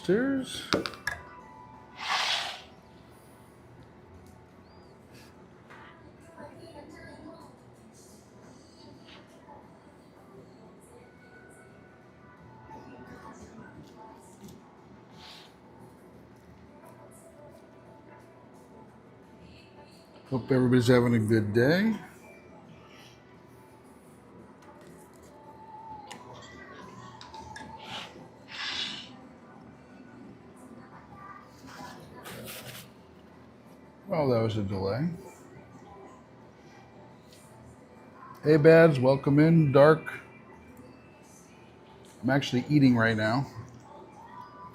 upstairs. Hope everybody's having a good day. Well, that was a delay. Hey, Bads, welcome in. Dark. I'm actually eating right now.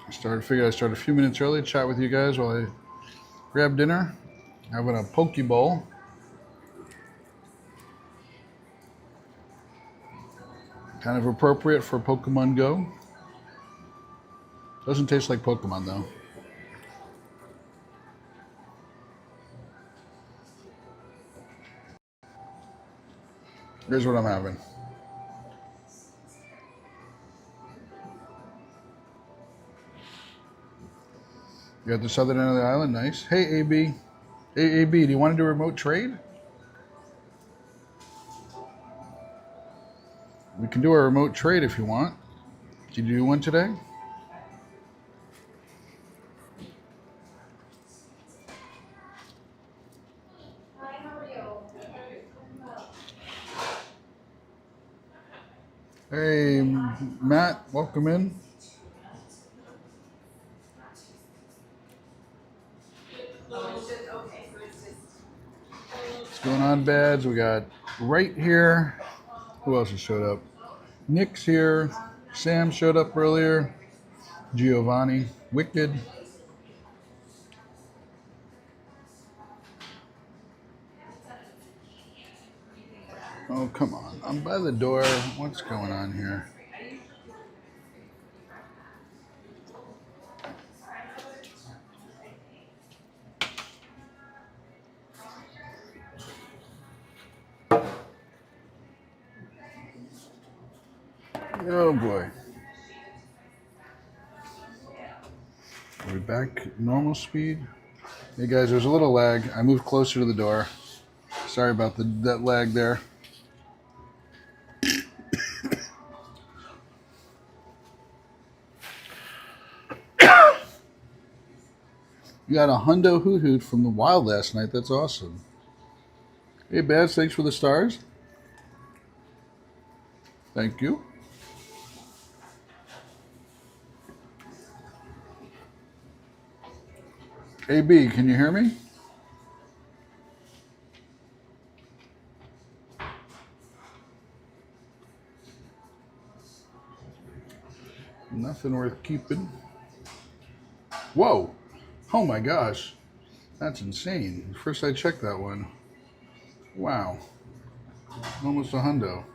I figured I'd start a few minutes early, chat with you guys while I grab dinner. Having a poke bowl. Kind of appropriate for Pokemon Go. Doesn't taste like Pokemon though. Here's what I'm having. You got the southern end of the island, nice. Hey AB. Hey AB, do you want to do a remote trade? We can do a remote trade if you want. Did you do one today? Hi, how are you? Hey Matt, welcome in. What's going on, Bads? We got right here. Who else has showed up? Nick's here. Sam showed up earlier. Giovanni. Wicked. Oh, come on. I'm by the door. What's going on here? Oh, boy. Are we back normal speed? Hey, guys, there's a little lag. I moved closer to the door. Sorry about that lag there. You got a hundo Hoothoot from the wild last night. That's awesome. Hey, Bads, thanks for the stars. Thank you. AB, can you hear me? Nothing worth keeping. Whoa. Oh my gosh. That's insane. First I checked that one. Wow. Almost a hundo.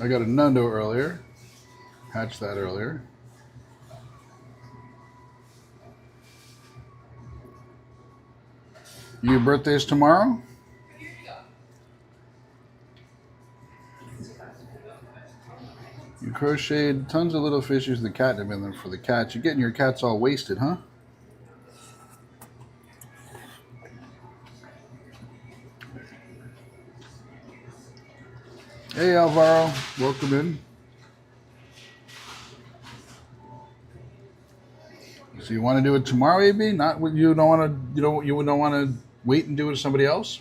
I got a Nundo earlier. Hatched that earlier. Your birthday's tomorrow? You crocheted tons of little fishes with the catnip in them for the cats. You're getting your cats all wasted, huh? Hey Alvaro, welcome in. So you want to do it tomorrow, AB? Not you don't want to. You don't want to wait and do it to somebody else.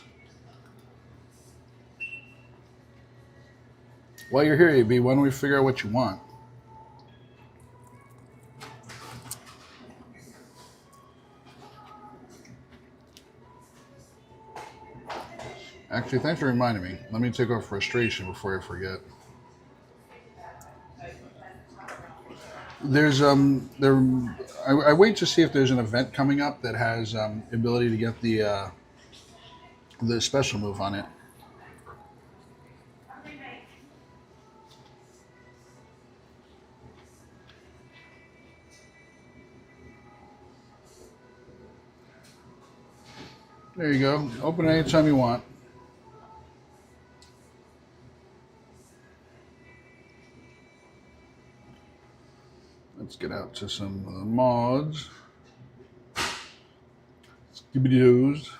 While you're here, AB, why don't we figure out what you want? Actually, thanks for reminding me. Let me take off frustration before I forget. There's I wait to see if there's an event coming up that has ability to get the special move on it. There you go. Open it anytime you want. Let's get out to some of the mods. Skibidi-doos.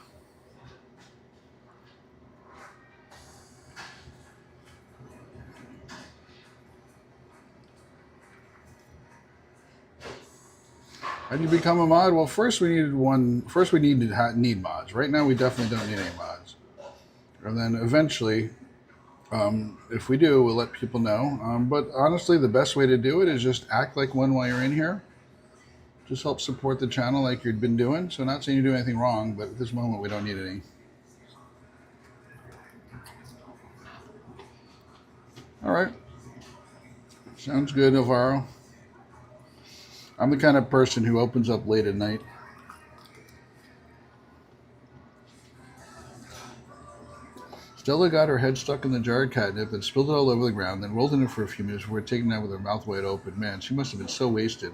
How do you become a mod? Well, first we needed one. First we need mods. Right now we definitely don't need any mods. And then eventually, if we do, we'll let people know. But honestly, the best way to do it is just act like one while you're in here. Just help support the channel like you've been doing. So not saying you do anything wrong, but at this moment we don't need any. All right. Sounds good, Alvaro. I'm the kind of person who opens up late at night. Stella got her head stuck in the jar of catnip and spilled it all over the ground, then rolled in it for a few minutes before taking it out with her mouth wide open. Man, she must have been so wasted.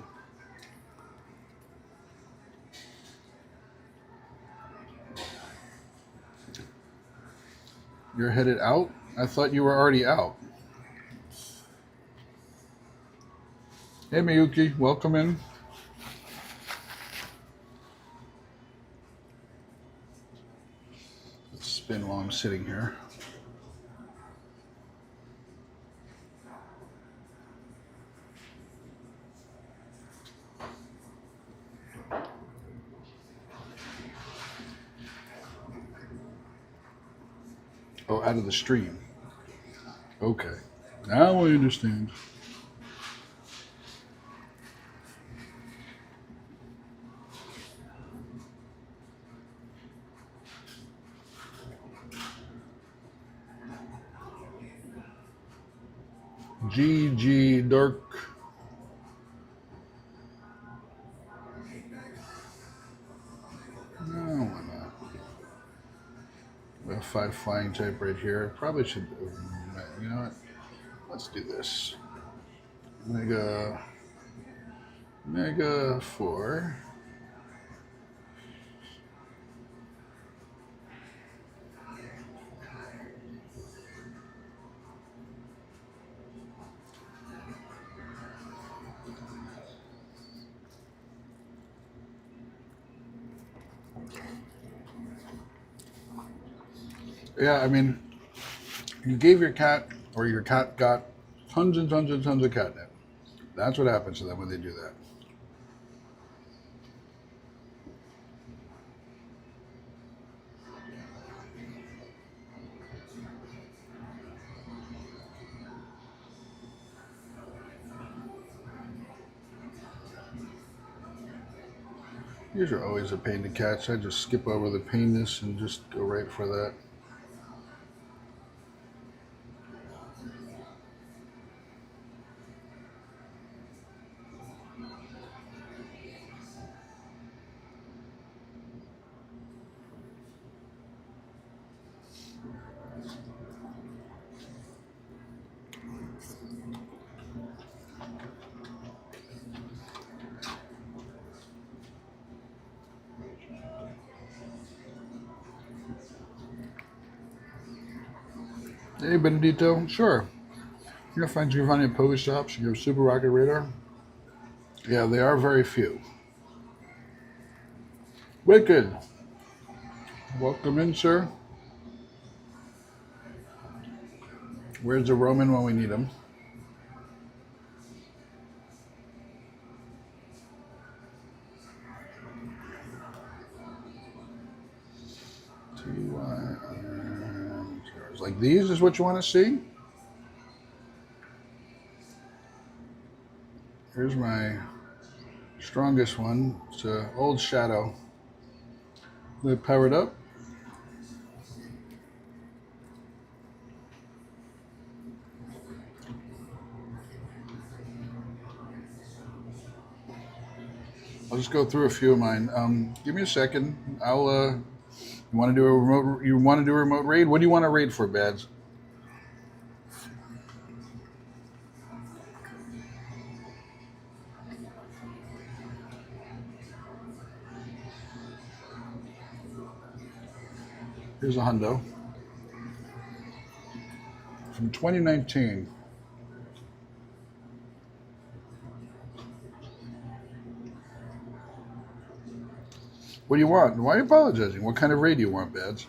You're headed out? I thought you were already out. Hey, Miyuki, welcome in. Let's spin while I'm sitting here. Oh, out of the stream. Okay. Now I understand. GG Dark. No, why not? We have 5 flying type right here. Probably should, you know what? Let's do this. Mega 4. Yeah, I mean, you gave your cat, or your cat got tons and tons and tons of catnip. That's what happens to them when they do that. These are always a pain to catch. I just skip over the painness and just go right for that. Hey, Benedito. Sure. You're going to find Giovanni at Pokestops. You have Super Rocket Radar. Yeah, they are very few. Wicked. Welcome in, sir. Where's the Roman when we need him? Like these is what you want to see? Here's my strongest one. It's an old Shadow. They powered up. I'll just go through a few of mine. Give me a second. I'll. You want to do a remote? You want to do a remote raid? What do you want to raid for, Bads? Here's a hundo from 2019. What do you want? Why are you apologizing? What kind of raid do you want, Bads?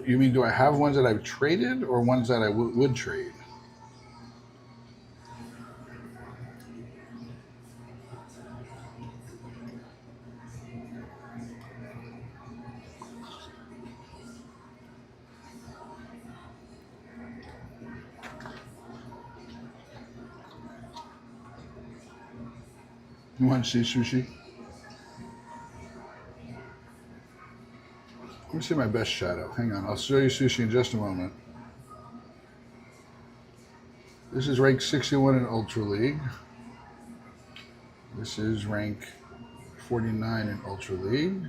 You mean, do I have ones that I've traded or ones that I would trade? You want to see sushi? Let me see my best shadow. Hang on, I'll show you sushi in just a moment. This is rank 61 in Ultra League. This is rank 49 in Ultra League.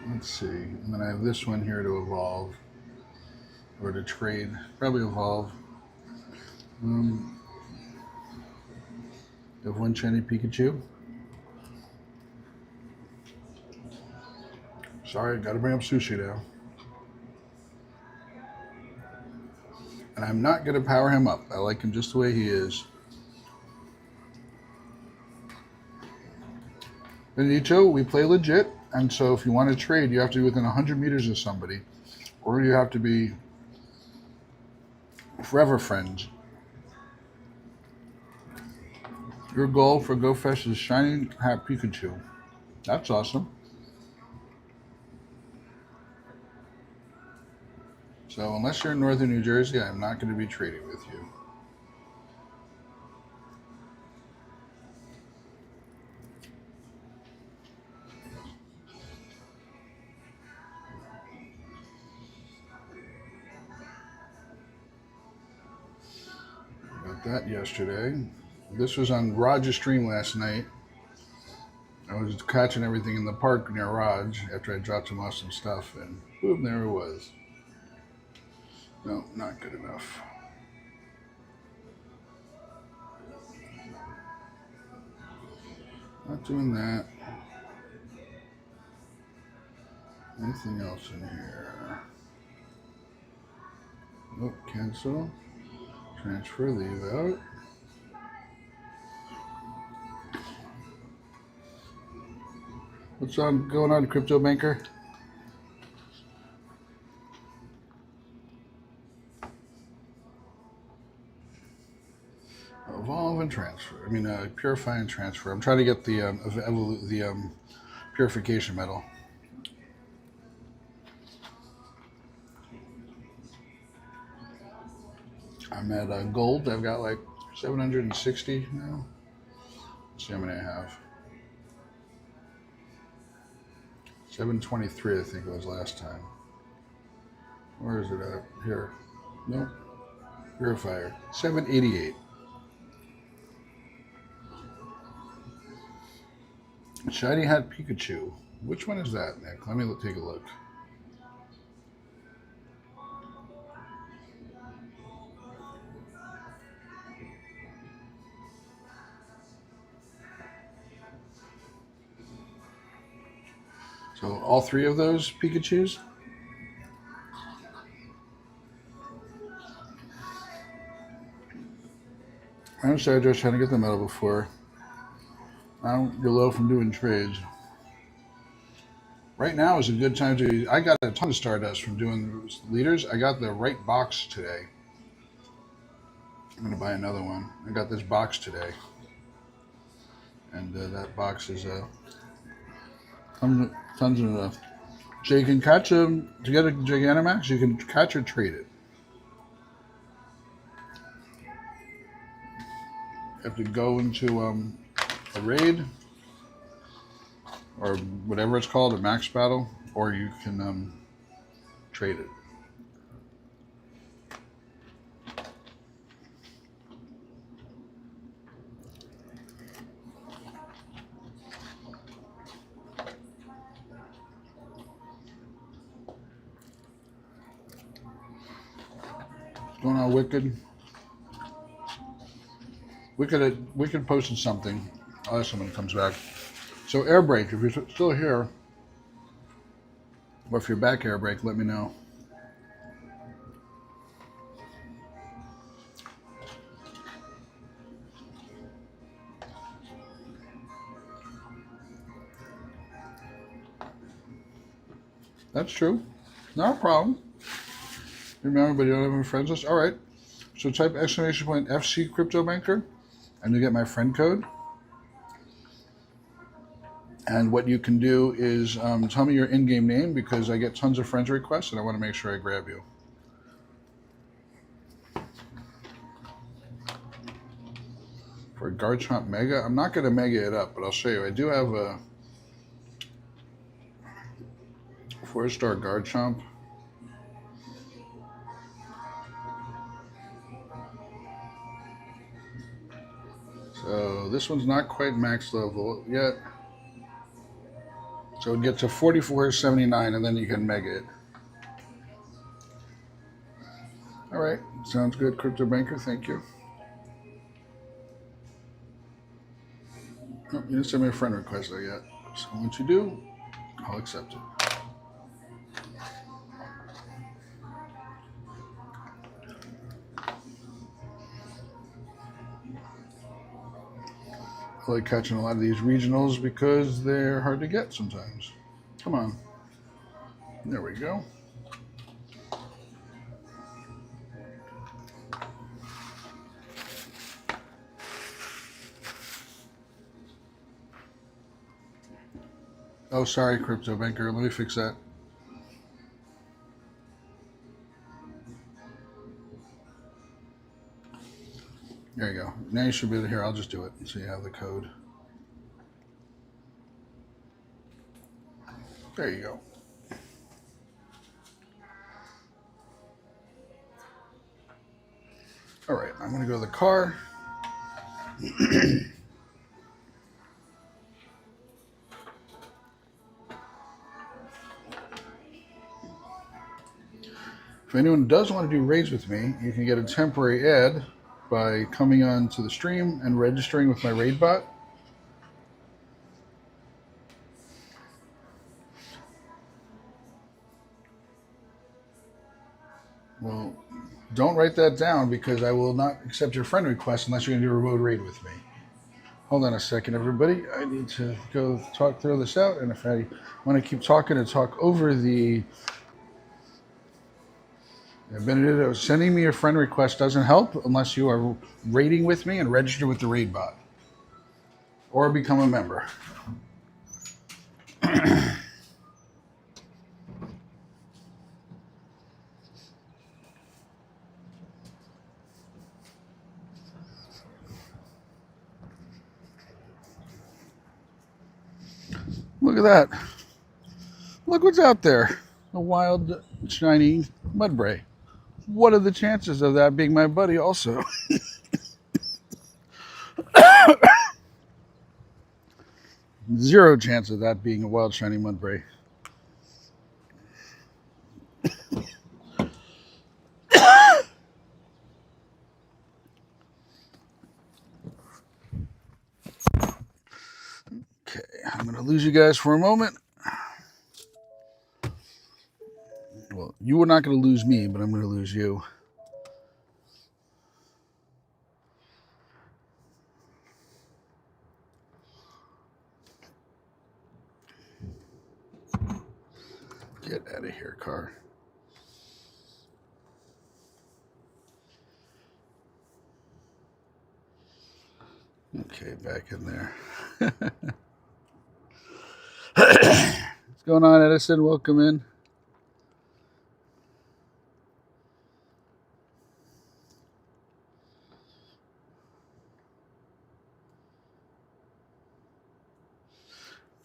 Let's see. And then I have this one here to evolve. Or to trade. Probably evolve. You have one shiny Pikachu. Sorry, gotta bring up sushi now. And I'm not gonna power him up. I like him just the way he is. Benito, we play legit, and so if you want to trade, you have to be within 100 meters of somebody, or you have to be forever friends. Your goal for GoFest is shiny hat Pikachu. That's awesome. So unless you're in northern New Jersey, I'm not going to be trading with you. Got that yesterday. This was on Raj's stream last night. I was catching everything in the park near Raj after I dropped him off some stuff, and boom, there it was. No, not good enough. Not doing that. Anything else in here? Nope, cancel. Transfer, leave out. What's going on, Crypto Banker? Evolve and transfer. I mean, purify and transfer. I'm trying to get the purification medal. I'm at gold. I've got like 760 now. Let's see how many I have. 723, I think it was last time. Where is it at? Here. Nope. Purifier. 788. Shiny Hat Pikachu. Which one is that, Nick? Let me take a look. So all three of those Pikachus? I'm sorry, just trying to get the medal before. I don't get low from doing trades. Right now is a good time to... I got a ton of stardust from doing leaders. I got the right box today. I'm going to buy another one. I got this box today. And that box is tons of... So you can catch them... To get a Gigantamax, you can catch or trade it. You have to go into a raid, or whatever it's called, a max battle, or you can trade it. What's going on, Wicked? Wicked posted something. Unless someone comes back. So air break, if you're still here, or if you're back air break, let me know. That's true. Not a problem. Remember, but you don't have any friends list? Alright. So type exclamation point FC Crypto Banker and you get my friend code. And what you can do is tell me your in-game name because I get tons of friends requests and I want to make sure I grab you. For Garchomp Mega, I'm not going to Mega it up, but I'll show you. I do have a 4-star Garchomp. So this one's not quite max level yet. So it gets to 44.79 and then you can Mega it. Alright, sounds good, Crypto Banker, thank you. Oh, you didn't send me a friend request though yet. So once you do, I'll accept it. I like catching a lot of these regionals because they're hard to get sometimes. Come on. There we go. Oh, sorry, Crypto Banker. Let me fix that. There you go. Now you should be able to hear. I'll just do it so you have the code. There you go. All right, I'm going to go to the car. If anyone does want to do raids with me, you can get a temporary ad by coming on to the stream and registering with my raid bot. Well, don't write that down because I will not accept your friend request unless you're going to do a remote raid with me. Hold on a second, everybody. I need to go throw this out, and if I want to keep talking and talk over the Benedetto, sending me a friend request doesn't help unless you are raiding with me and register with the raid bot or become a member. Look at that. Look what's out there. A wild, shiny Mudbray. What are the chances of that being my buddy also? Zero chance of that being a wild, shiny Mudbray. Okay, I'm going to lose you guys for a moment. Well, you were not going to lose me, but I'm going to lose you. Get out of here, car. Okay, back in there. What's going on, Edison? Welcome in.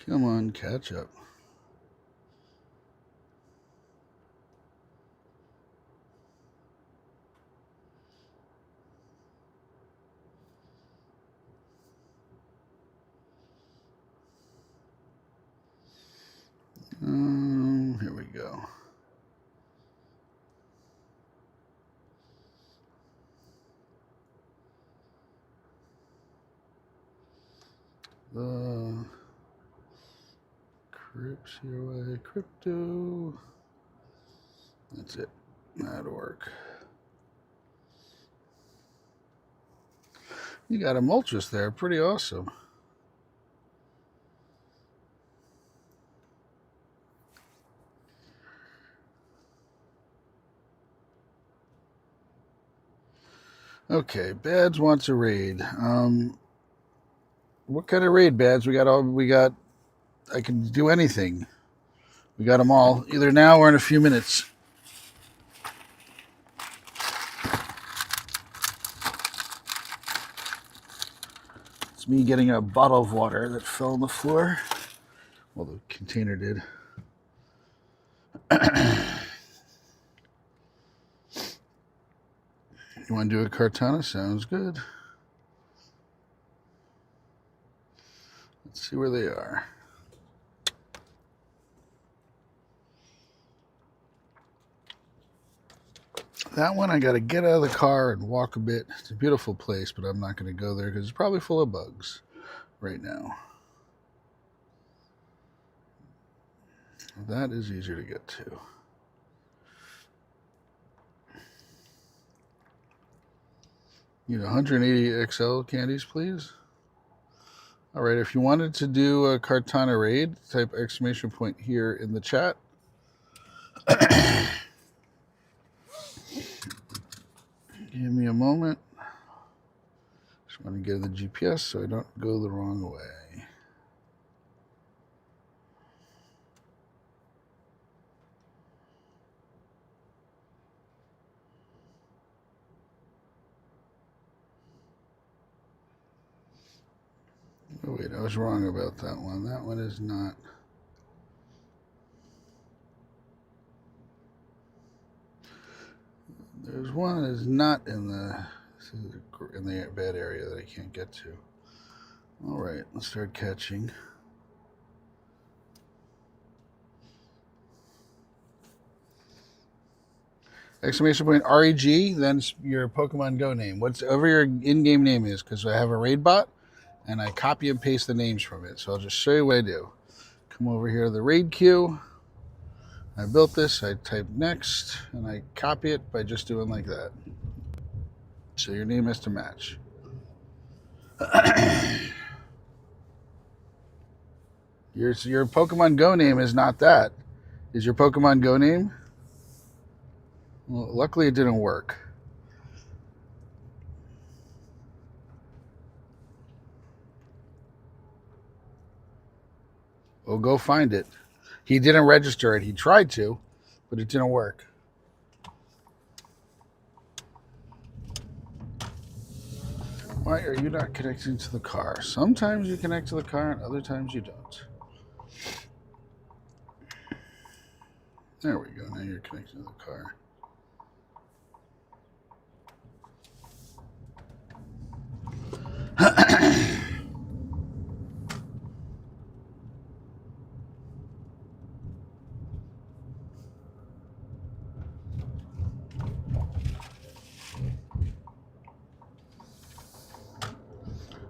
Come on, catch up. Here we go. The crypto. That's it. That'll work. You got a Moltres there. Pretty awesome. Okay, Bads wants a raid. What kind of raid, Bads? We got. I can do anything. We got them all, either now or in a few minutes. It's me getting a bottle of water that fell on the floor. Well, the container did. You want to do a Kartana? Sounds good. Let's see where they are. That one I got to get out of the car and walk a bit. It's a beautiful place, but I'm not going to go there because it's probably full of bugs right now. That is easier to get to. Need 180 XL candies, please. All right, if you wanted to do a Kartana raid, type exclamation point here in the chat. Give me a moment. Just want to get in the GPS so I don't go the wrong way. Oh wait, I was wrong about that one. That one is not. There's one that is not in the bad area that I can't get to. All right, let's start catching. Exclamation point REG, then your Pokemon Go name. Whatever your in-game name is, because I have a raid bot, and I copy and paste the names from it. So I'll just show you what I do. Come over here to the raid queue. I built this, I type next, and I copy it by just doing like that. So your name has to match. Your Pokemon Go name is not that. Is your Pokemon Go name? Well, luckily it didn't work. Well, go find it. He didn't register it. He tried to, but it didn't work. Why are you not connecting to the car? Sometimes you connect to the car and other times you don't. There we go. Now you're connecting to the car.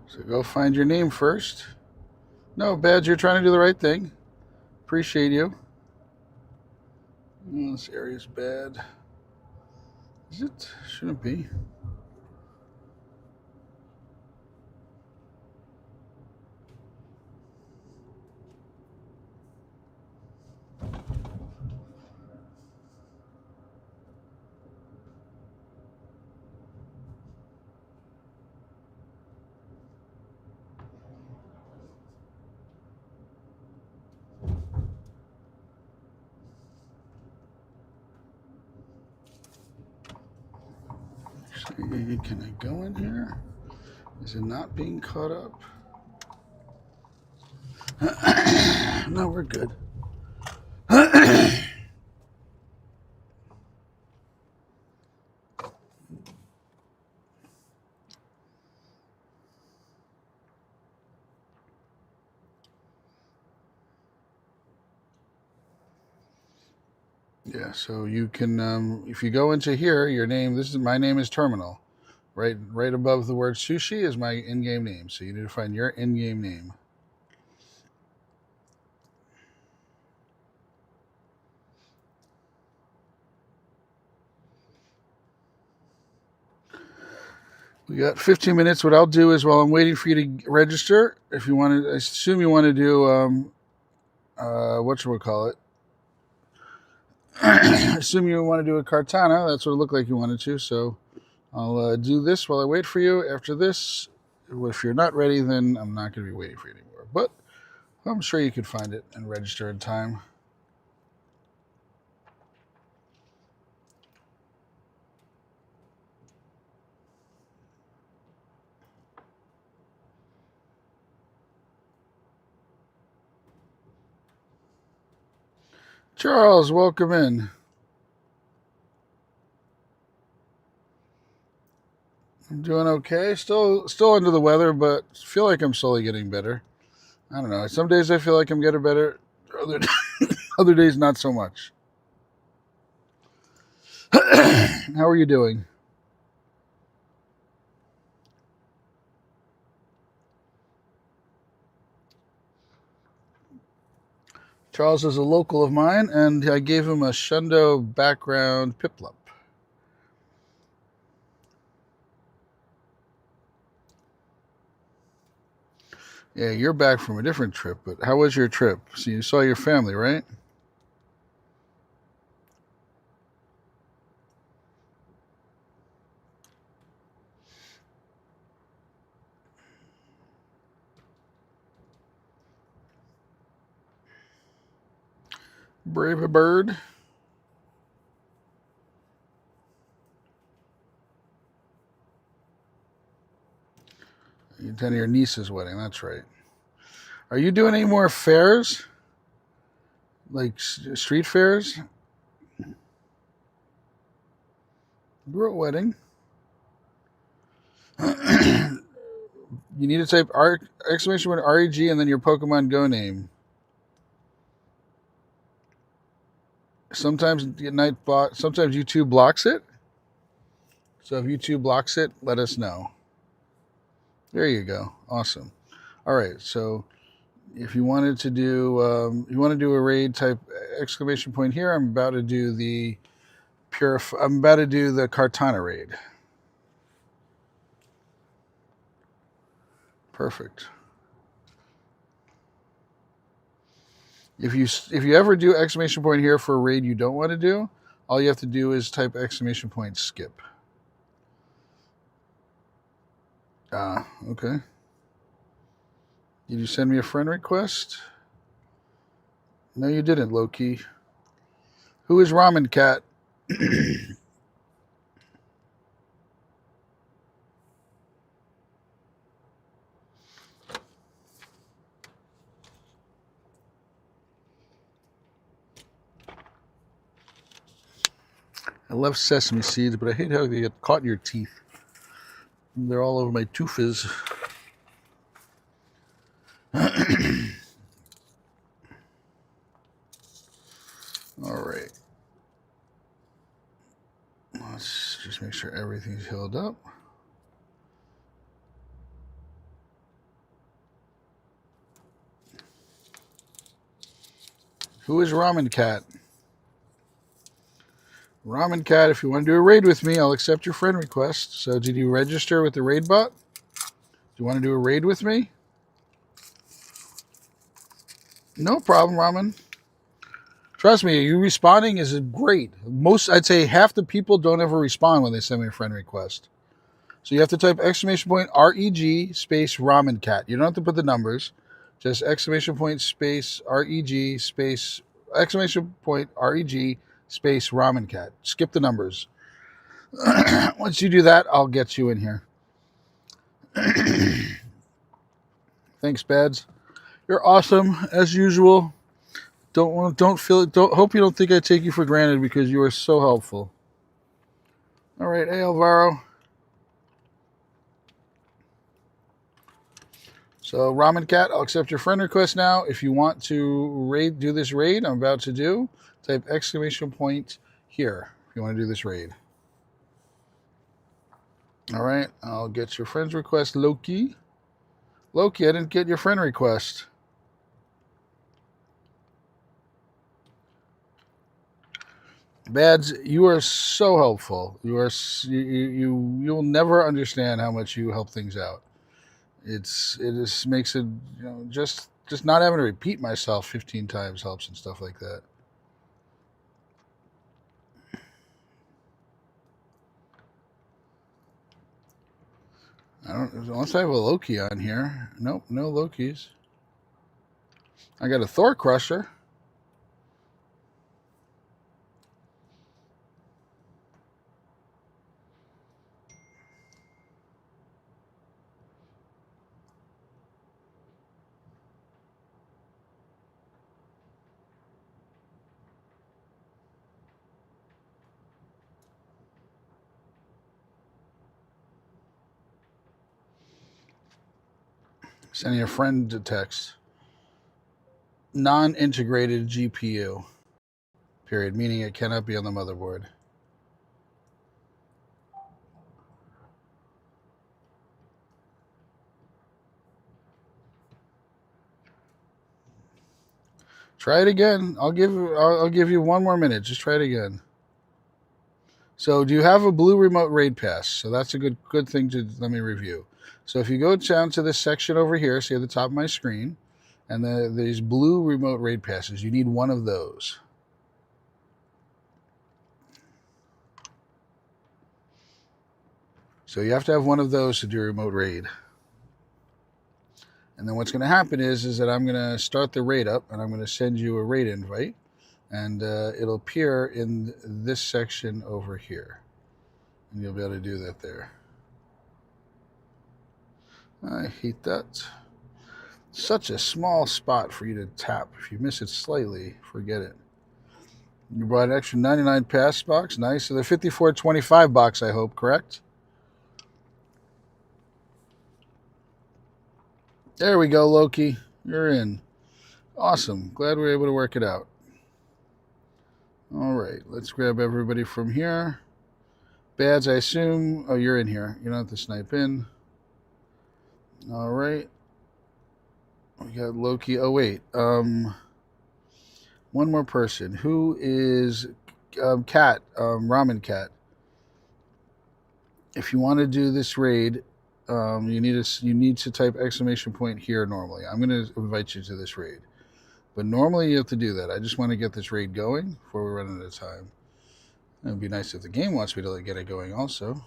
So go find your name first. No, Badge, you're trying to do the right thing. Appreciate you. Oh, this area's bad. Is it? Shouldn't be. Can I go in here? Is it not being caught up? No, we're good. Yeah, so you can, if you go into here, your name, my name is Terminal. Right above the word sushi is my in-game name. So you need to find your in-game name. We got 15 minutes. What I'll do is while I'm waiting for you to register, if you want to, I assume you want to do, whatchamacallit. I assume you want to do a Kartana. That's what it looked like you wanted to. So I'll do this while I wait for you. After this, if you're not ready, then I'm not going to be waiting for you anymore. But I'm sure you can find it and register in time. Charles, welcome in. I'm doing okay. Still under the weather, but feel like I'm slowly getting better. I don't know. Some days I feel like I'm getting better. Other days not so much. How are you doing? Charles is a local of mine, and I gave him a Shundo background Piplup. Yeah, you're back from a different trip, but how was your trip? So you saw your family, right? Brave a bird. You attended your niece's wedding, that's right. Are you doing any more fairs? Like street fairs? You're at a wedding. You need to type exclamation point REG and then your Pokemon Go name. Sometimes sometimes YouTube blocks it. So if YouTube blocks it, let us know. There you go. Awesome. All right. So if you wanted to do, a raid, type exclamation point here. I'm about to do the Kartana raid. Perfect. If you ever do exclamation point here for a raid you don't want to do, all you have to do is type exclamation point skip. Okay. Did you send me a friend request? No, you didn't, Loki. Who is Ramen Cat? I love sesame seeds, but I hate how they get caught in your teeth. They're all over my toofers. All right. Let's just make sure everything's healed up. Who is Ramen Cat? Ramen Cat, if you want to do a raid with me, I'll accept your friend request. So did you register with the raid bot? Do you want to do a raid with me? No problem, Ramen. Trust me, you responding is great. I'd say half the people don't ever respond when they send me a friend request. So you have to type exclamation point REG space Ramen Cat. You don't have to put the numbers. Just exclamation point space REG space exclamation point REG space Ramen Cat. Skip the numbers. Once you do that, I'll get you in here. Thanks, Bads. You're awesome as usual. Hope you don't think I take you for granted because you are so helpful. All right, hey Alvaro. So Ramen Cat, I'll accept your friend request now. If you want to do this raid I'm about to do, type exclamation point here if you want to do this raid. All right, I'll get your friend's request, Loki. Loki, I didn't get your friend request. Bads, you are so helpful. You'll never understand how much you help things out. It just makes it, just not having to repeat myself 15 times helps and stuff like that. I don't, unless I have a Loki on here. Nope, no Lokis. I got a Thor Crusher. Sending a friend a text. Non-integrated GPU. Period. Meaning it cannot be on the motherboard. Try it again. I'll give you one more minute. Just try it again. So do you have a blue remote raid pass? So that's a good thing to let me review. So if you go down to this section over here, see at the top of my screen, and these blue remote raid passes, you need one of those. So you have to have one of those to do a remote raid. And then what's going to happen is that I'm going to start the raid up, and I'm going to send you a raid invite, and it'll appear in this section over here. And you'll be able to do that there. I hate that. Such a small spot for you to tap. If you miss it slightly, forget it. You brought an extra 99 pass box. Nice. So the 54.25 box, I hope, correct? There we go, Loki. You're in. Awesome. Glad we were able to work it out. All right. Let's grab everybody from here. Bads, I assume. Oh, you're in here. You don't have to snipe in. All right. We got Loki. Oh, wait. One more person. Who is Cat? Ramen Cat. If you want to do this raid, you need to type exclamation point here normally. I'm going to invite you to this raid. But normally you have to do that. I just want to get this raid going before we run out of time. It would be nice if the game wants me to get it going also.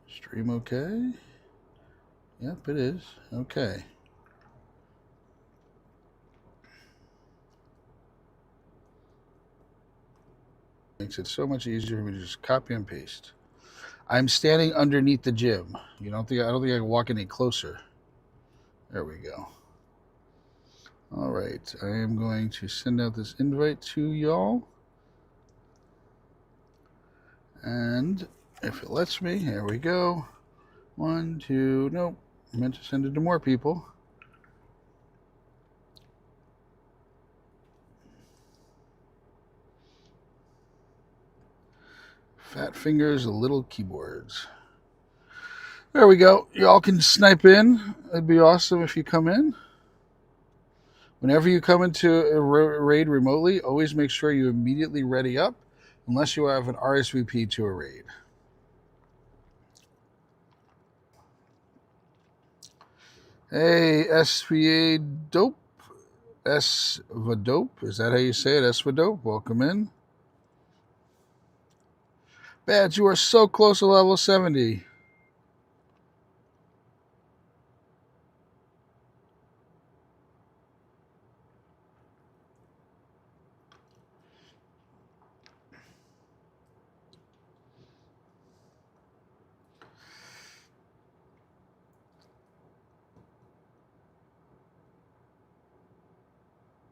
Stream okay? Yep, it is. Okay. Makes it so much easier for me to just copy and paste. I'm standing underneath the gym. I don't think I can walk any closer. There we go. All right, I am going to send out this invite to y'all. And if it lets me, here we go. 1, 2, nope. I meant to send it to more people. Fat fingers, little keyboards. There we go. Y'all can snipe in. It'd be awesome if you come in. Whenever you come into a raid remotely, always make sure you immediately ready up, unless you have an RSVP to a raid. Hey, SVA Dope. Svadope. Is that how you say it? Svadope. Welcome in. Badge, you are so close to level 70.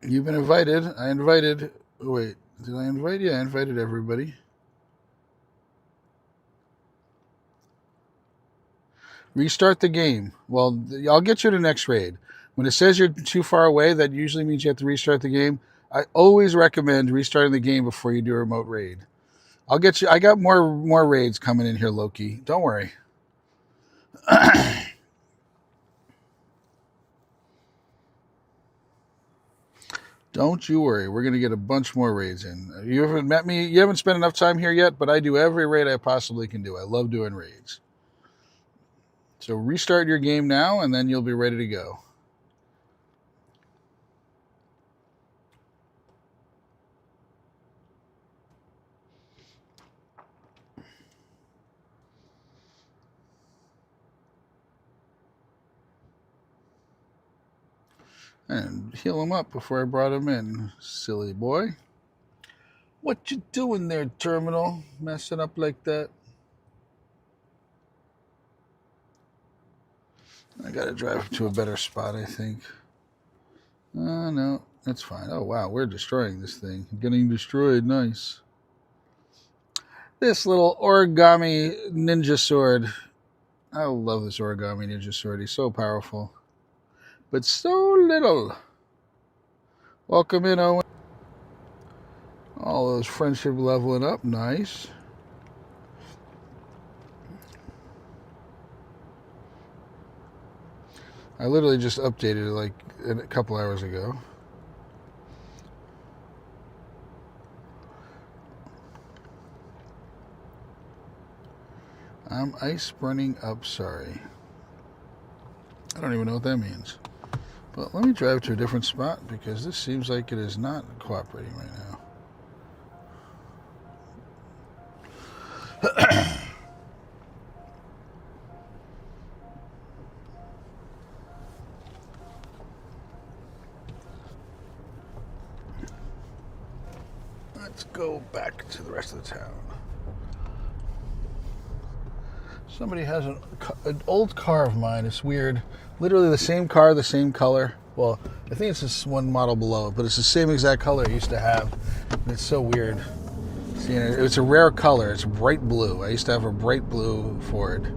You've been invited. I invited. Wait, did I invite you? I invited everybody. Restart the game. Well, I'll get you to the next raid. When it says you're too far away, that usually means you have to restart the game. I always recommend restarting the game before you do a remote raid. I'll get you. I got more raids coming in here, Loki. Don't worry. Don't you worry. We're going to get a bunch more raids in. You haven't met me. You haven't spent enough time here yet, but I do every raid I possibly can do. I love doing raids. So restart your game now, and then you'll be ready to go. And heal him up before I brought him in. Silly boy. What you doing there, Terminal? Messing up like that? I gotta drive to a better spot, I think. No, that's fine. Oh, wow, we're destroying this thing. Getting destroyed, nice. This little origami ninja sword. I love this origami ninja sword. He's so powerful. But so little. Welcome in, Owen. All those friendship leveling up, nice. I literally just updated it like a couple hours ago. I'm ice burning up, sorry. I don't even know what that means. But let me drive to a different spot because this seems like it is not cooperating right now. Let's go back to the rest of the town. Somebody has an old car of mine. It's weird. Literally the same car, the same color. Well, I think it's just one model below it, but it's the same exact color I used to have. And it's so weird. See, it's a rare color. It's bright blue. I used to have a bright blue Ford.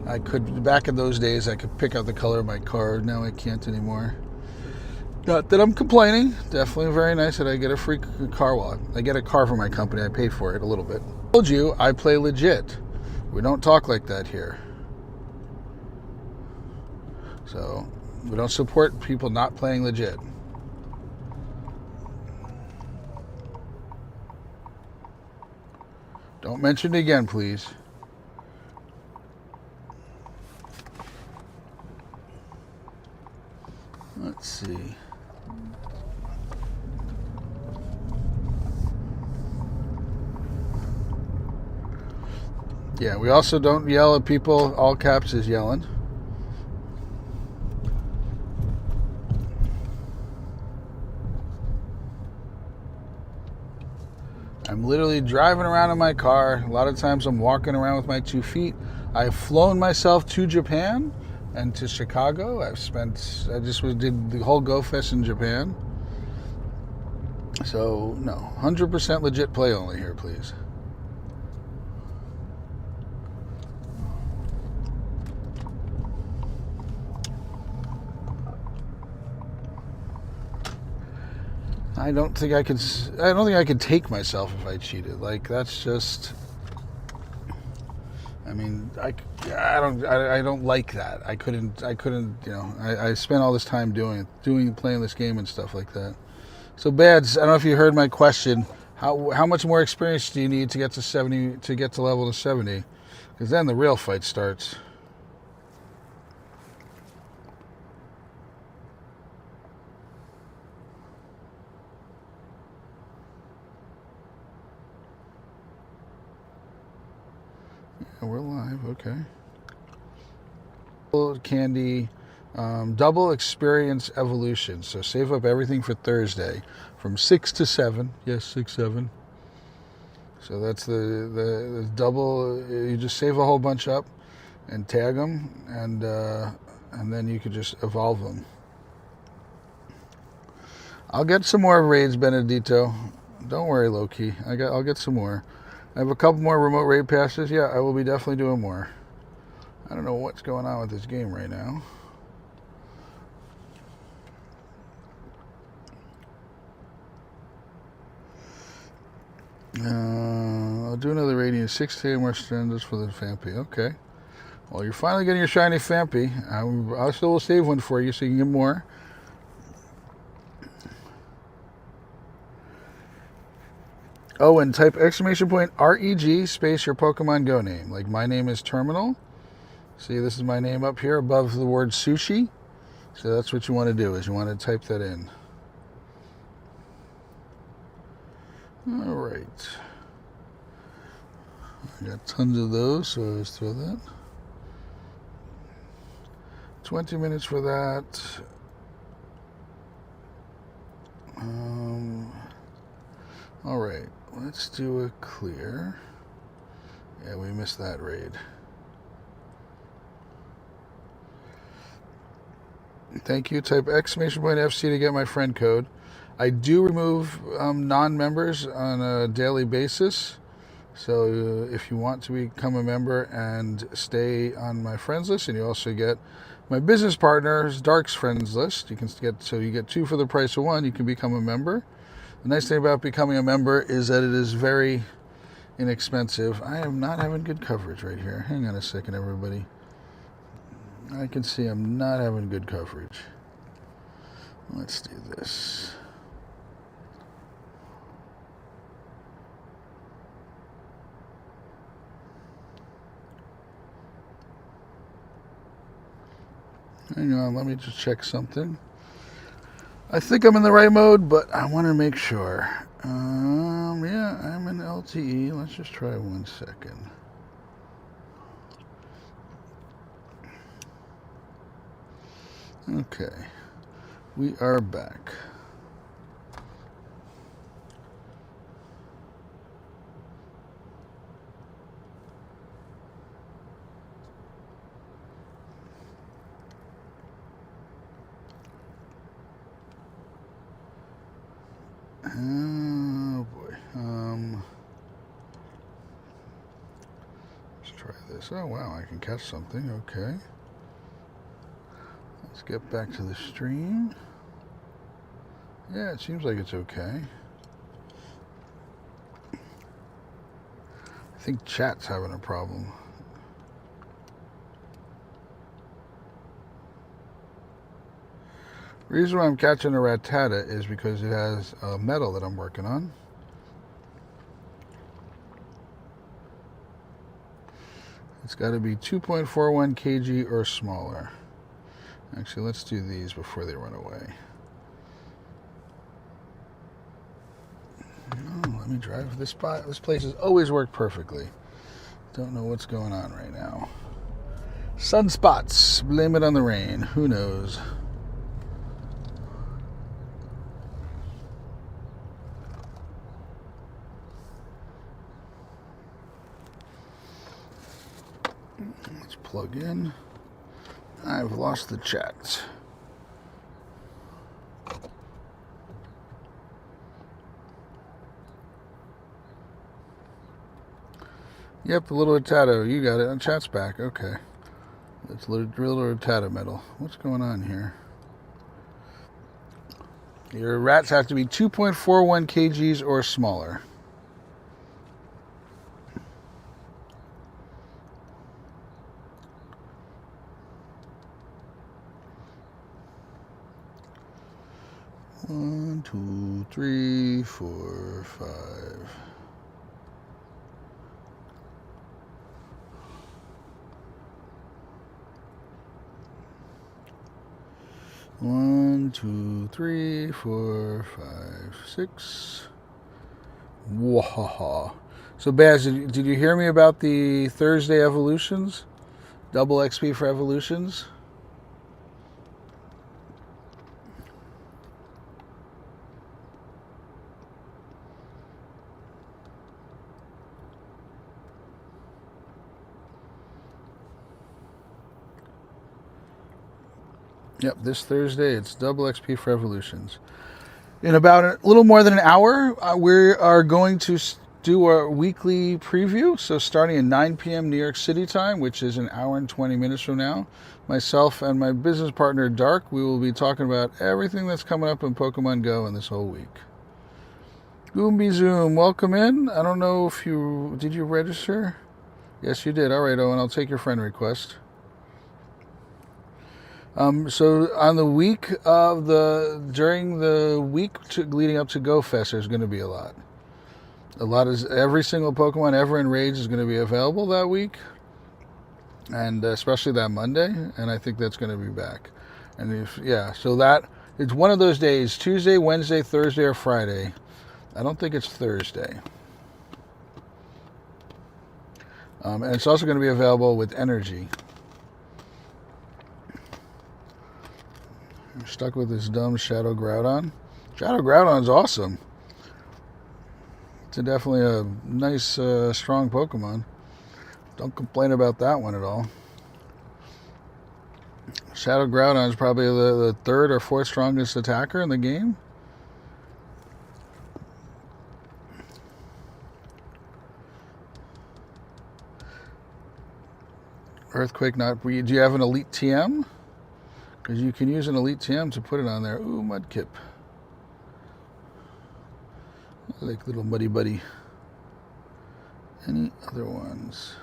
I could, back in those days, I could pick out the color of my car. Now I can't anymore. Not that I'm complaining. Definitely very nice that I get a free car. Well, I get a car from my company. I paid for it a little bit. I told you I play legit. We don't talk like that here. So, we don't support people not playing legit. Don't mention it again, please. Let's see. Yeah, we also don't yell at people. All caps is yelling. I'm literally driving around in my car. A lot of times I'm walking around with my 2 feet. I've flown myself to Japan and to Chicago. I did the whole Go Fest in Japan. So, no, 100% legit play only here, please. I don't think I could take myself if I cheated. Like, that's just, I mean, I don't like that. I couldn't, you know, I spent all this time playing this game and stuff like that. So, Bads, I don't know if you heard my question. How much more experience do you need to get to 70, to get to level 70? Because then the real fight starts. We're live, okay. Candy, double experience evolution. So save up everything for Thursday from 6 to 7. Yes, 6, 7. So that's the double. You just save a whole bunch up and tag them, and then you could just evolve them. I'll get some more raids, Benedito. Don't worry, Loki. I'll get some more. I have a couple more remote raid passes. Yeah, I will be definitely doing more. I don't know what's going on with this game right now. I'll do another rating. 6 more standards for the Fampy. Okay. Well, you're finally getting your shiny Fampy. I still will save one for you so you can get more. Oh, and type exclamation point REG space your Pokemon Go name. Like my name is Terminal. See, this is my name up here above the word sushi. So that's what you want to do, is you want to type that in. All right. I got tons of those, so let's throw that. 20 minutes for that. Alright, let's do a clear. Yeah, we missed that raid. Thank you. Type !FC to get my friend code. I do remove non-members on a daily basis. So if you want to become a member and stay on my friends list, and you also get my business partner's Dark's friends list, you get 2 for the price of 1. You can become a member. The nice thing about becoming a member is that it is very inexpensive. I am not having good coverage right here. Hang on a second, everybody. I can see I'm not having good coverage. Let's do this. Hang on, let me just check something. I think I'm in the right mode, but I want to make sure. Yeah, I'm in LTE. Let's just try 1 second. Okay, we are back. Oh boy. Let's try this. Oh wow, I can catch something. Okay. Let's get back to the stream. Yeah, it seems like it's okay. I think chat's having a problem. The reason why I'm catching a Rattata is because it has a medal that I'm working on. It's got to be 2.41 kg or smaller. Actually, let's do these before they run away. Oh, let me drive this spot. This place has always worked perfectly. Don't know what's going on right now. Sunspots. Blame it on the rain. Who knows? Let's plug in. I've lost the chat. Yep, the little Rattata. You got it. Chat's back. Okay. It's little Rattata medal. What's going on here? Your rats have to be 2.41 kgs or smaller. One, 2, 3, 4, 5. One, 2, 3, 4, 5, 6. Wahaha. So Baz, did you hear me about the Thursday evolutions? Double XP for evolutions? Yep, this Thursday it's double XP for evolutions. In about a little more than an hour, we are going to do our weekly preview. So starting at 9 p.m. New York City time, which is an hour and 20 minutes from now, myself and my business partner Dark, we will be talking about everything that's coming up in Pokemon Go in this whole week. Goomby Zoom, welcome in. I don't know if did you register? Yes, you did. All right, Owen, I'll take your friend request. So on the week of during the week leading up to Go Fest, there's going to be a lot. Every single Pokemon ever in Raids is going to be available that week, and especially that Monday. And I think that's going to be back. And so that it's one of those days: Tuesday, Wednesday, Thursday, or Friday. I don't think it's Thursday. And it's also going to be available with energy. I'm stuck with this dumb Shadow Groudon. Shadow Groudon's awesome. It's definitely a nice, strong Pokemon. Don't complain about that one at all. Shadow Groudon is probably the third or fourth strongest attacker in the game. Earthquake not... Do you have an Elite TM? Because you can use an Elite TM to put it on there. Ooh, Mudkip. I like little Muddy Buddy. Any other ones?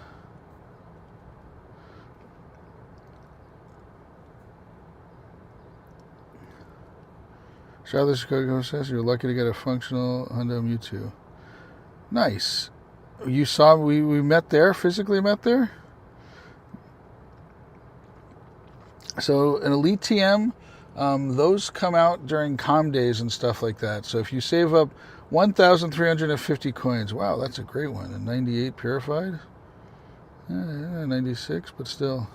Charlotte Chicago says you're lucky to get a functional Hundo Mewtwo. Nice. You saw we met there, physically met there? So an Elite TM, those come out during comm days and stuff like that. So if you save up 1,350 coins, wow, that's a great one. And 98 purified? Yeah, 96, but still.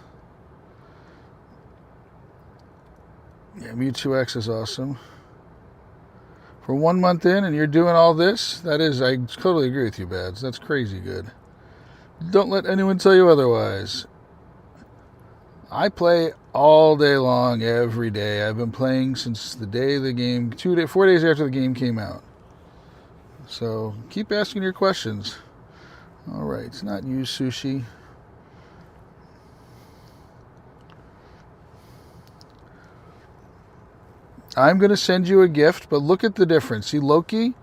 Yeah, Mewtwo X is awesome. For 1 month in and you're doing all this, that is, I totally agree with you, Bads. That's crazy good. Don't let anyone tell you otherwise. I play all day long, every day. I've been playing since the day the game, 4 days after the game came out. So keep asking your questions. All right, it's not you, Sushi. I'm going to send you a gift, but look at the difference. See, Loki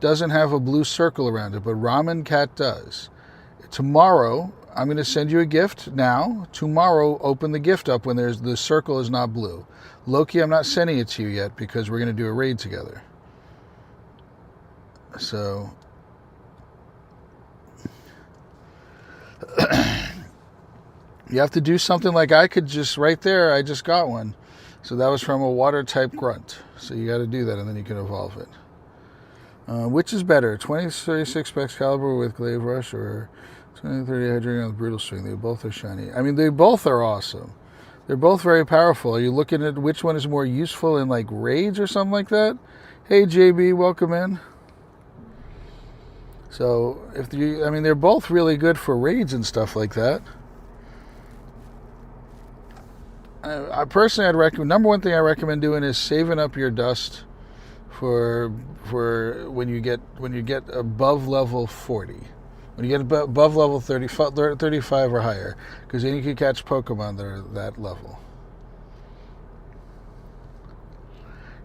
doesn't have a blue circle around it, but Ramen Cat does. Tomorrow, I'm going to send you a gift now. Tomorrow, open the gift up when the circle is not blue. Loki, I'm not sending it to you yet because we're going to do a raid together. So, you have to do something like I could just, right there, I just got one. So that was from a water type grunt. So you got to do that and then you can evolve it. Which is better, 2036 Excalibur with Glaive Rush or 2030 Hydrangea with Brutal Swing? They both are shiny. I mean, they both are awesome. They're both very powerful. Are you looking at which one is more useful in like raids or something like that? Hey JB, welcome in. So if you, I mean, they're both really good for raids and stuff like that. I personally, I'd recommend, number one thing I recommend doing is saving up your dust for when you get above level 40. When you get above level 35 or higher, because then you can catch Pokemon that are that level.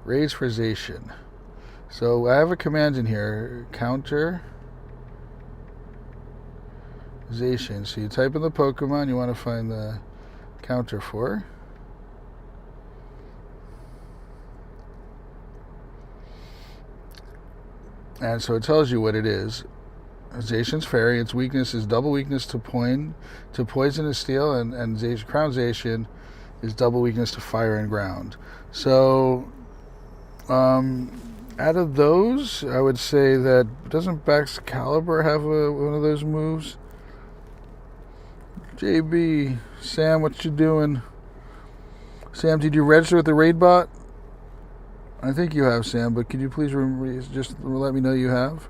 Raids for Zacian. So I have a command in here, counter Zacian. So you type in the Pokemon you want to find the counter for. And so it tells you what it is. Zacian's Fairy, its weakness is double weakness to poison and steel, and Crown Zacian is double weakness to fire and ground. So, out of those, I would say that, doesn't Excalibur have one of those moves? JB, Sam, what you doing? Sam, did you register with the raid bot? I think you have, Sam, but could you please just let me know you have?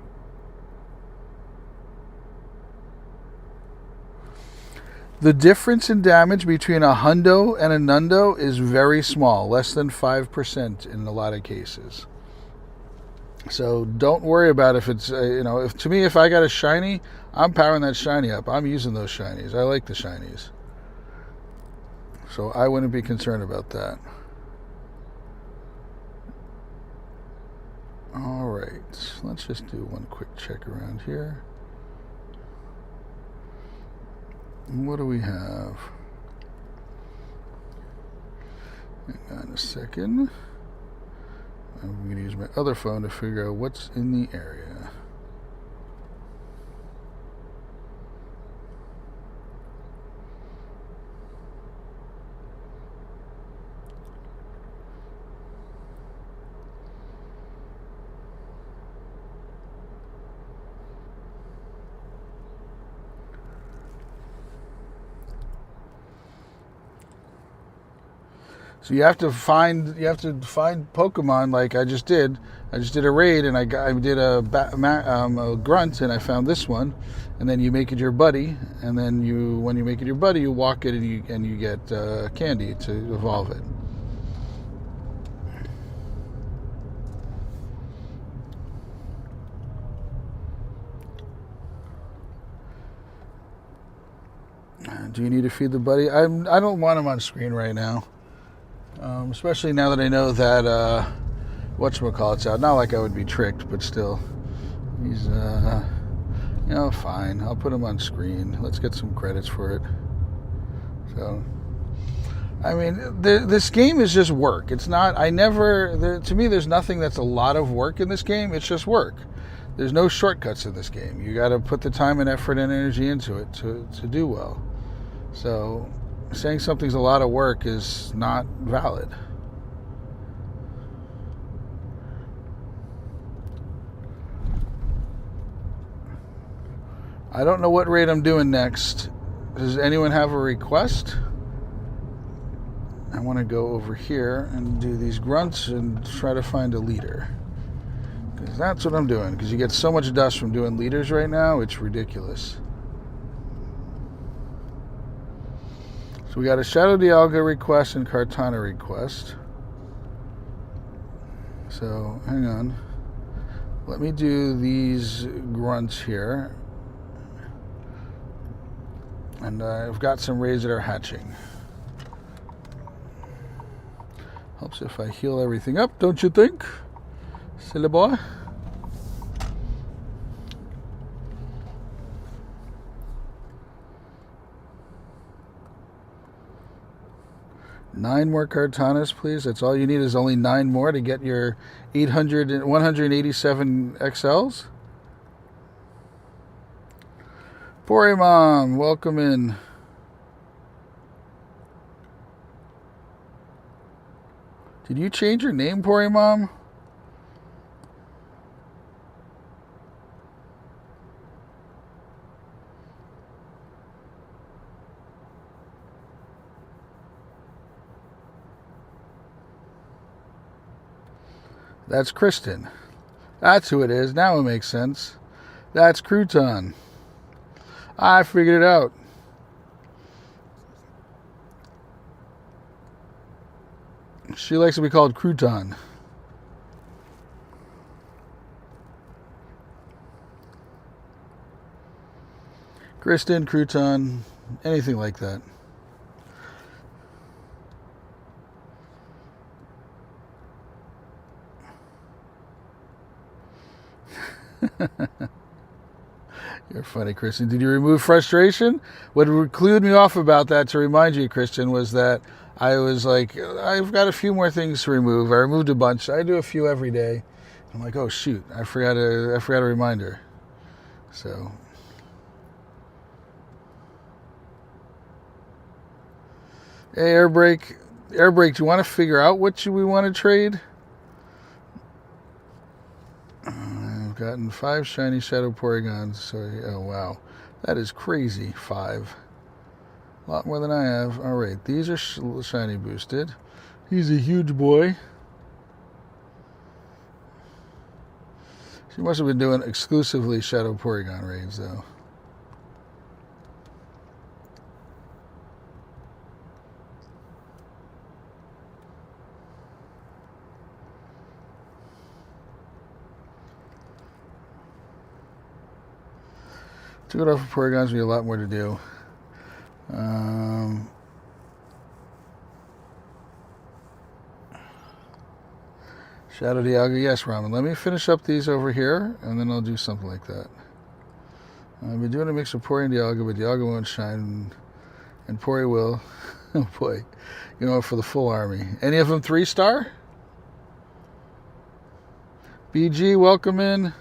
The difference in damage between a Hundo and a Nundo is very small, less than 5% in a lot of cases. So don't worry about if it's, to me, if I got a shiny, I'm powering that shiny up. I'm using those shinies. I like the shinies. So I wouldn't be concerned about that. All right, let's just do one quick check around here. What do we have? Hang on a second. I'm going to use my other phone to figure out what's in the area. So you have to find Pokemon like I just did. I just did a raid and I did a grunt and I found this one, and then you make it your buddy, and then when you make it your buddy, you walk it and you get candy to evolve it. Do you need to feed the buddy? I don't want him on screen right now. Especially now that I know that whatchamacallit's out. Not like I would be tricked, but still. He's fine. I'll put him on screen. Let's get some credits for it. So I mean, this game is just work. It's not, to me there's nothing that's a lot of work in this game. It's just work. There's no shortcuts in this game. You got to put the time and effort and energy into it to do well. So saying something's a lot of work is not valid. I don't know what raid I'm doing next. Does anyone have a request? I want to go over here and do these grunts and try to find a leader. Because that's what I'm doing. Because you get so much dust from doing leaders right now, it's ridiculous. So we got a Shadow Dialga request and Kartana request. So, hang on. Let me do these grunts here. And I've got some raids that are hatching. Helps if I heal everything up, don't you think? Silly boy. Nine more Kartanas, please. That's all you need, is only 9 more to get your 187 XLs. Poryman, welcome in. Did you change your name, Poryman? That's Kristen. That's who it is. Now it makes sense. That's Crouton. I figured it out. She likes to be called Crouton. Kristen, Crouton, anything like that. You're funny, Kristen. Did you remove frustration? What clued me off about that, to remind you, Kristen, was that I was like, I've got a few more things to remove. I removed a bunch. I do a few every day. I'm like, oh shoot, I forgot a reminder. So, hey, Airbrake, do you want to figure out what we want to trade? I've gotten 5 shiny Shadow Porygons. So, oh wow, that is crazy. 5, a lot more than I have. All right, these are shiny boosted. He's a huge boy. She must have been doing exclusively Shadow Porygon raids, though. To go off for Porygons, we have a lot more to do. Shadow Dialga, yes, Ramen. Let me finish up these over here, and then I'll do something like that. I've been doing a mix of Pori and Dialga, but Dialga won't shine, and Pori will. Oh boy, for the full army. Any of them 3-star? BG, welcome in.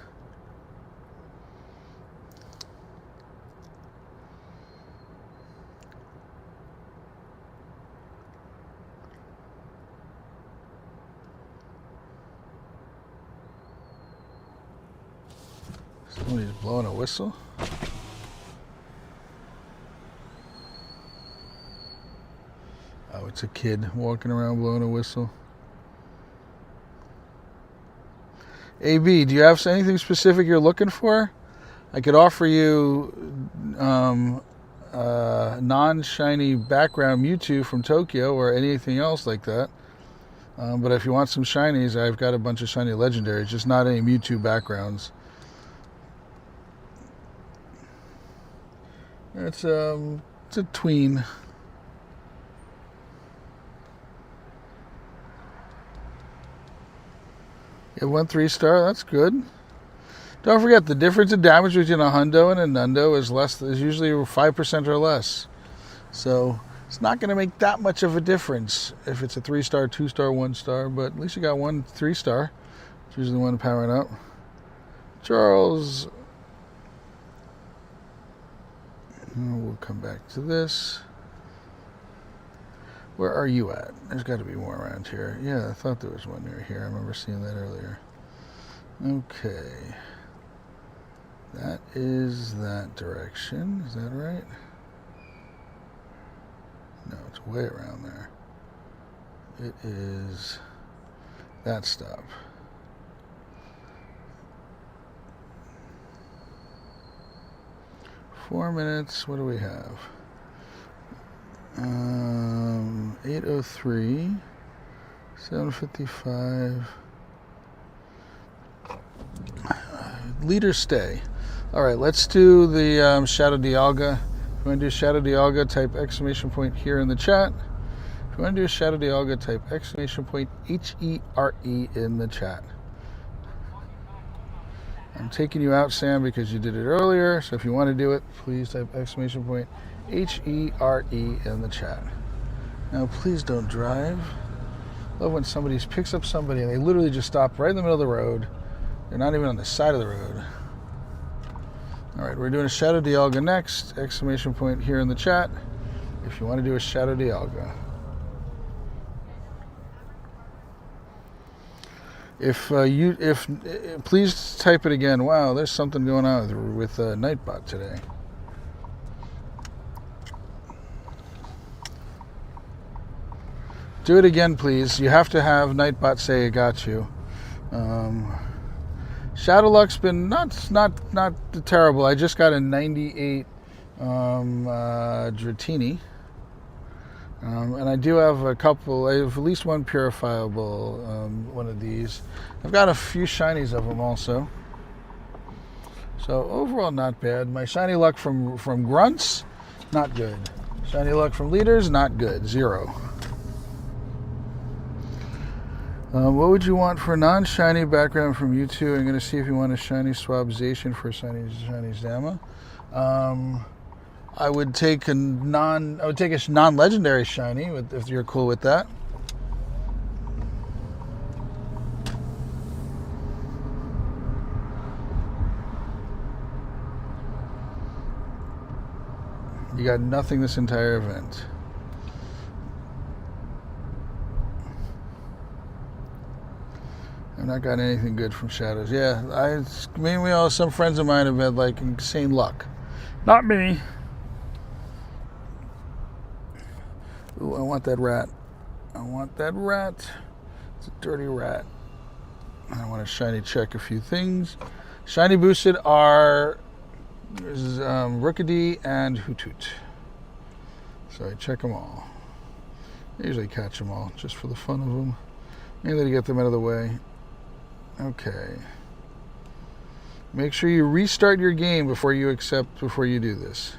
Somebody's blowing a whistle. Oh, it's a kid walking around blowing a whistle. AB, do you have anything specific you're looking for? I could offer you non-shiny background Mewtwo from Tokyo or anything else like that. But if you want some shinies, I've got a bunch of shiny legendaries, just not any Mewtwo backgrounds. It's a tween. It went 3-star. That's good. Don't forget the difference in damage between a hundo and a nundo is usually 5% or less. So it's not going to make that much of a difference if it's a 3-star, 2-star, 1-star. But at least you got one 3-star. It's usually the one powering up. Charles. We'll come back to this. Where are you at? There's got to be more around here. Yeah, I thought there was one near here. I remember seeing that earlier. Okay. That is that direction. Is that right? No, it's way around there. It is that stop. Four minutes. What do we have? 8:03, 7:55. Leader stay. All right, let's do the Shadow Dialga. If you want to do Shadow Dialga, type exclamation point here in the chat. If you want to do a Shadow Dialga, type exclamation point HERE in the chat. I'm taking you out, Sam, because you did it earlier. So if you want to do it, please type exclamation point HERE in the chat. Now, please don't drive. I love when somebody picks up somebody and they literally just stop right in the middle of the road. They're not even on the side of the road. All right, we're doing a Shadow Dialga next. Exclamation point here in the chat if you want to do a Shadow Dialga. Please type it again. Wow, there's something going on with Nightbot today. Do it again, please. You have to have Nightbot say it got you. Shadowluck's been not terrible. I just got a 98 Dratini. And I do have a couple. I have at least one purifiable one of these. I've got a few shinies of them also. So overall, not bad. My shiny luck from grunts, not good. Shiny luck from leaders, not good. 0. What would you want for a non-shiny background from you two? I'm going to see if you want a shiny swabzation for a shiny Zama. I would take a non-legendary shiny if you're cool with that. You got nothing this entire event. I've not gotten anything good from Shadows. Yeah, some friends of mine have had like insane luck. Not me. Ooh, I want that rat. I want that rat. It's a dirty rat. I want to shiny check a few things. Shiny boosted are Rookidee and Hoothoot. So I check them all. I usually catch them all just for the fun of them. Mainly to get them out of the way. Okay. Make sure you restart your game before you do this.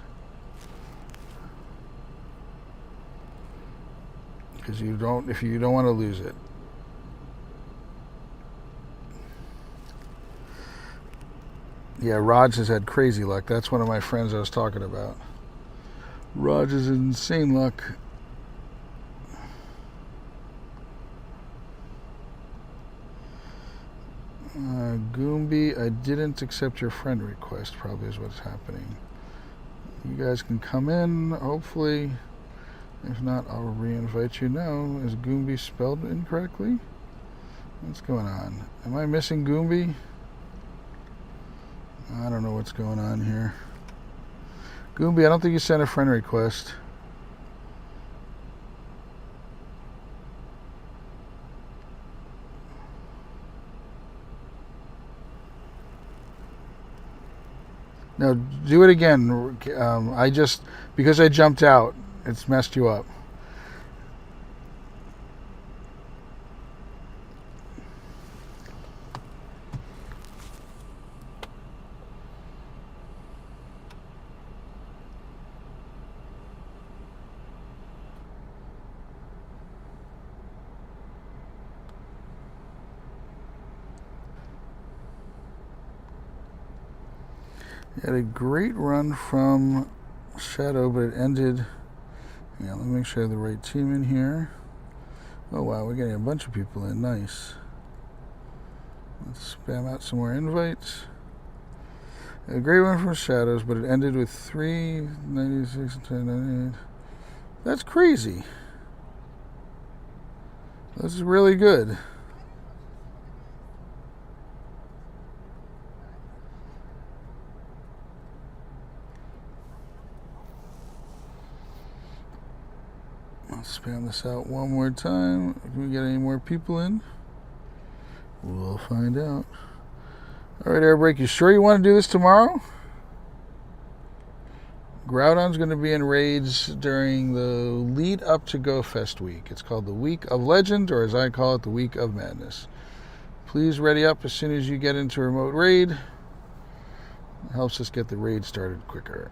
Because if you don't want to lose it. Yeah, Raj has had crazy luck. That's one of my friends I was talking about. Raj is insane luck. Goombi, I didn't accept your friend request, probably is what's happening. You guys can come in, hopefully. If not, I'll re-invite you now. Is Goombi spelled incorrectly? What's going on? Am I missing Goombi? I don't know what's going on here. Goombi, I don't think you sent a friend request. No, do it again. Because I jumped out, it's messed you up. Had a great run from Shadow, but it ended. Yeah, let me make sure I have the right team in here. Oh wow, we're getting a bunch of people in. Nice. Let's spam out some more invites. A great one from Shadows, but it ended with 396 and 1098. That's crazy. This is really good. Let's spam this out one more time. Can we get any more people in? We'll find out. Alright, Airbreak, you sure you want to do this tomorrow? Groudon's going to be in raids during the lead up to Go Fest week. It's called the Week of Legend, or as I call it, the Week of Madness. Please ready up as soon as you get into a remote raid. It helps us get the raid started quicker.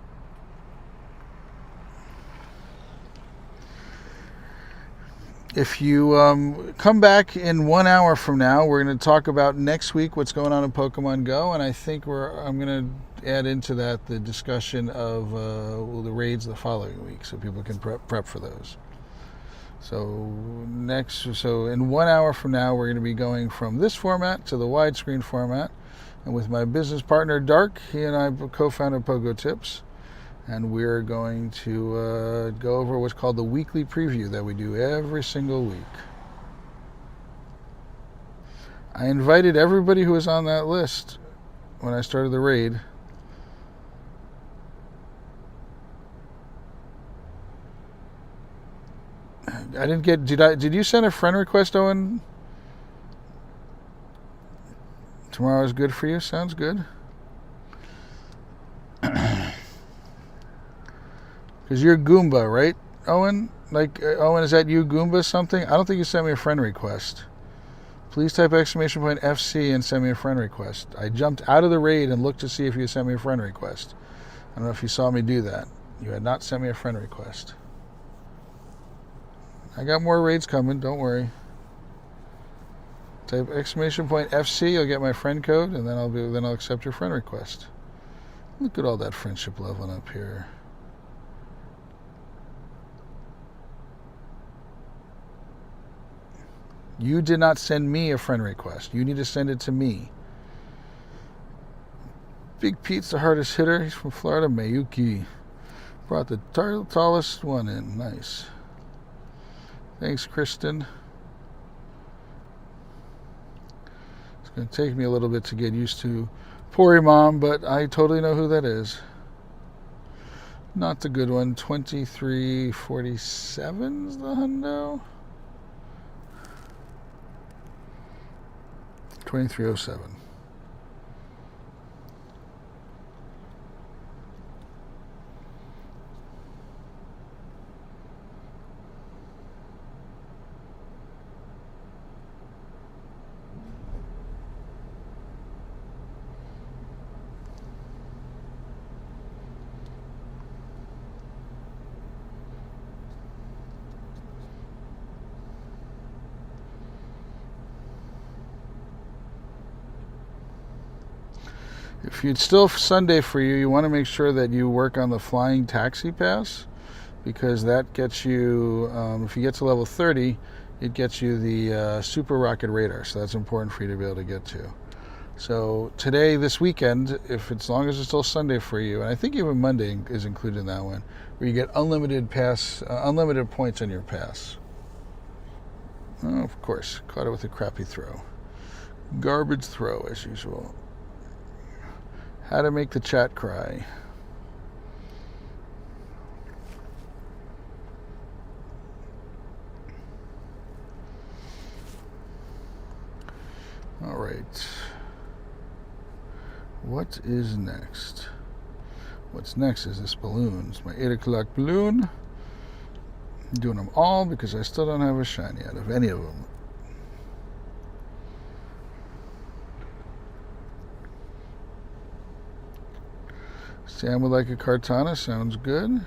If you come back in 1 hour from now, we're going to talk about next week what's going on in Pokemon Go, and I think I'm going to add into that the discussion of the raids the following week, so people can prep for those. So in 1 hour from now, we're going to be going from this format to the widescreen format, and with my business partner Dark, he and I co-founded Pogo Tips. And we're going to go over what's called the weekly preview that we do every single week. I invited everybody who was on that list when I started the raid. I didn't get. Did you send a friend request, Owen? Tomorrow is good for you. Sounds good. Because you're Goomba, right, Owen? Owen, is that you, Goomba, something? I don't think you sent me a friend request. Please type !FC and send me a friend request. I jumped out of the raid and looked to see if you sent me a friend request. I don't know if you saw me do that. You had not sent me a friend request. I got more raids coming, don't worry. Type !FC, you'll get my friend code, and then I'll accept your friend request. Look at all that friendship leveling up here. You did not send me a friend request. You need to send it to me. Big Pete's the hardest hitter. He's from Florida. Mayuki brought the tallest one in. Nice. Thanks, Kristen. It's going to take me a little bit to get used to Porimom, but I totally know who that is. Not the good one. 2347's the hundo. 2307. If it's still Sunday for you, you want to make sure that you work on the Flying Taxi Pass, because that gets you, if you get to level 30, it gets you the Super Rocket Radar, so that's important for you to be able to get to. So today, this weekend, as long as it's still Sunday for you, and I think even Monday is included in that one, where you get unlimited points on your pass. Oh, of course, caught it with a crappy throw. Garbage throw, as usual. How to make the chat cry. All right. What is next? What's next is this balloons. My 8 o'clock balloon. I'm doing them all because I still don't have a shiny out of any of them. Sam would like a Kartana. Sounds good.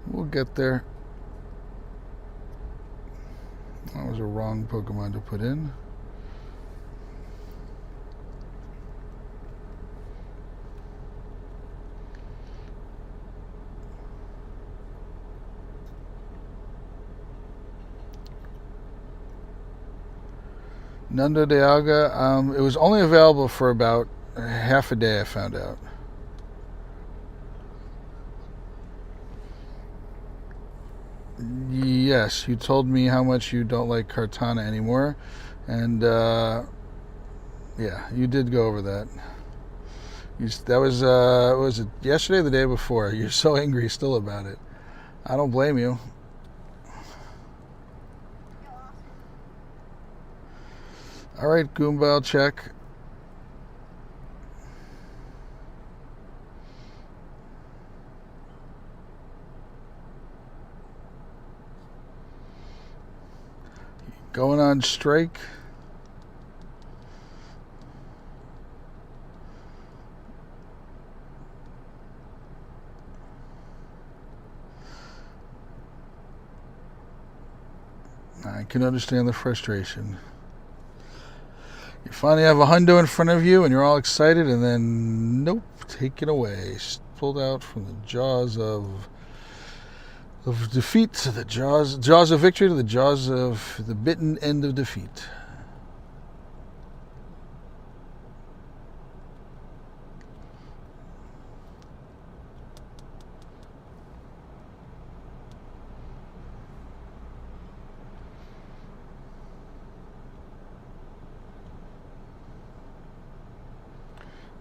We'll get there. That was a wrong Pokemon to put in. Nando Dialga, it was only available for about half a day, I found out. Yes, you told me how much you don't like Kartana anymore, and yeah, you did go over that. That was it yesterday or the day before? You're so angry still about it. I don't blame you. All right, Goomba, I'll check. Going on strike. I can understand the frustration. You finally have a hundo in front of you and you're all excited, and then nope, taken away. Pulled out from the jaws of defeat to the jaws of victory to the jaws of the bitten end of defeat.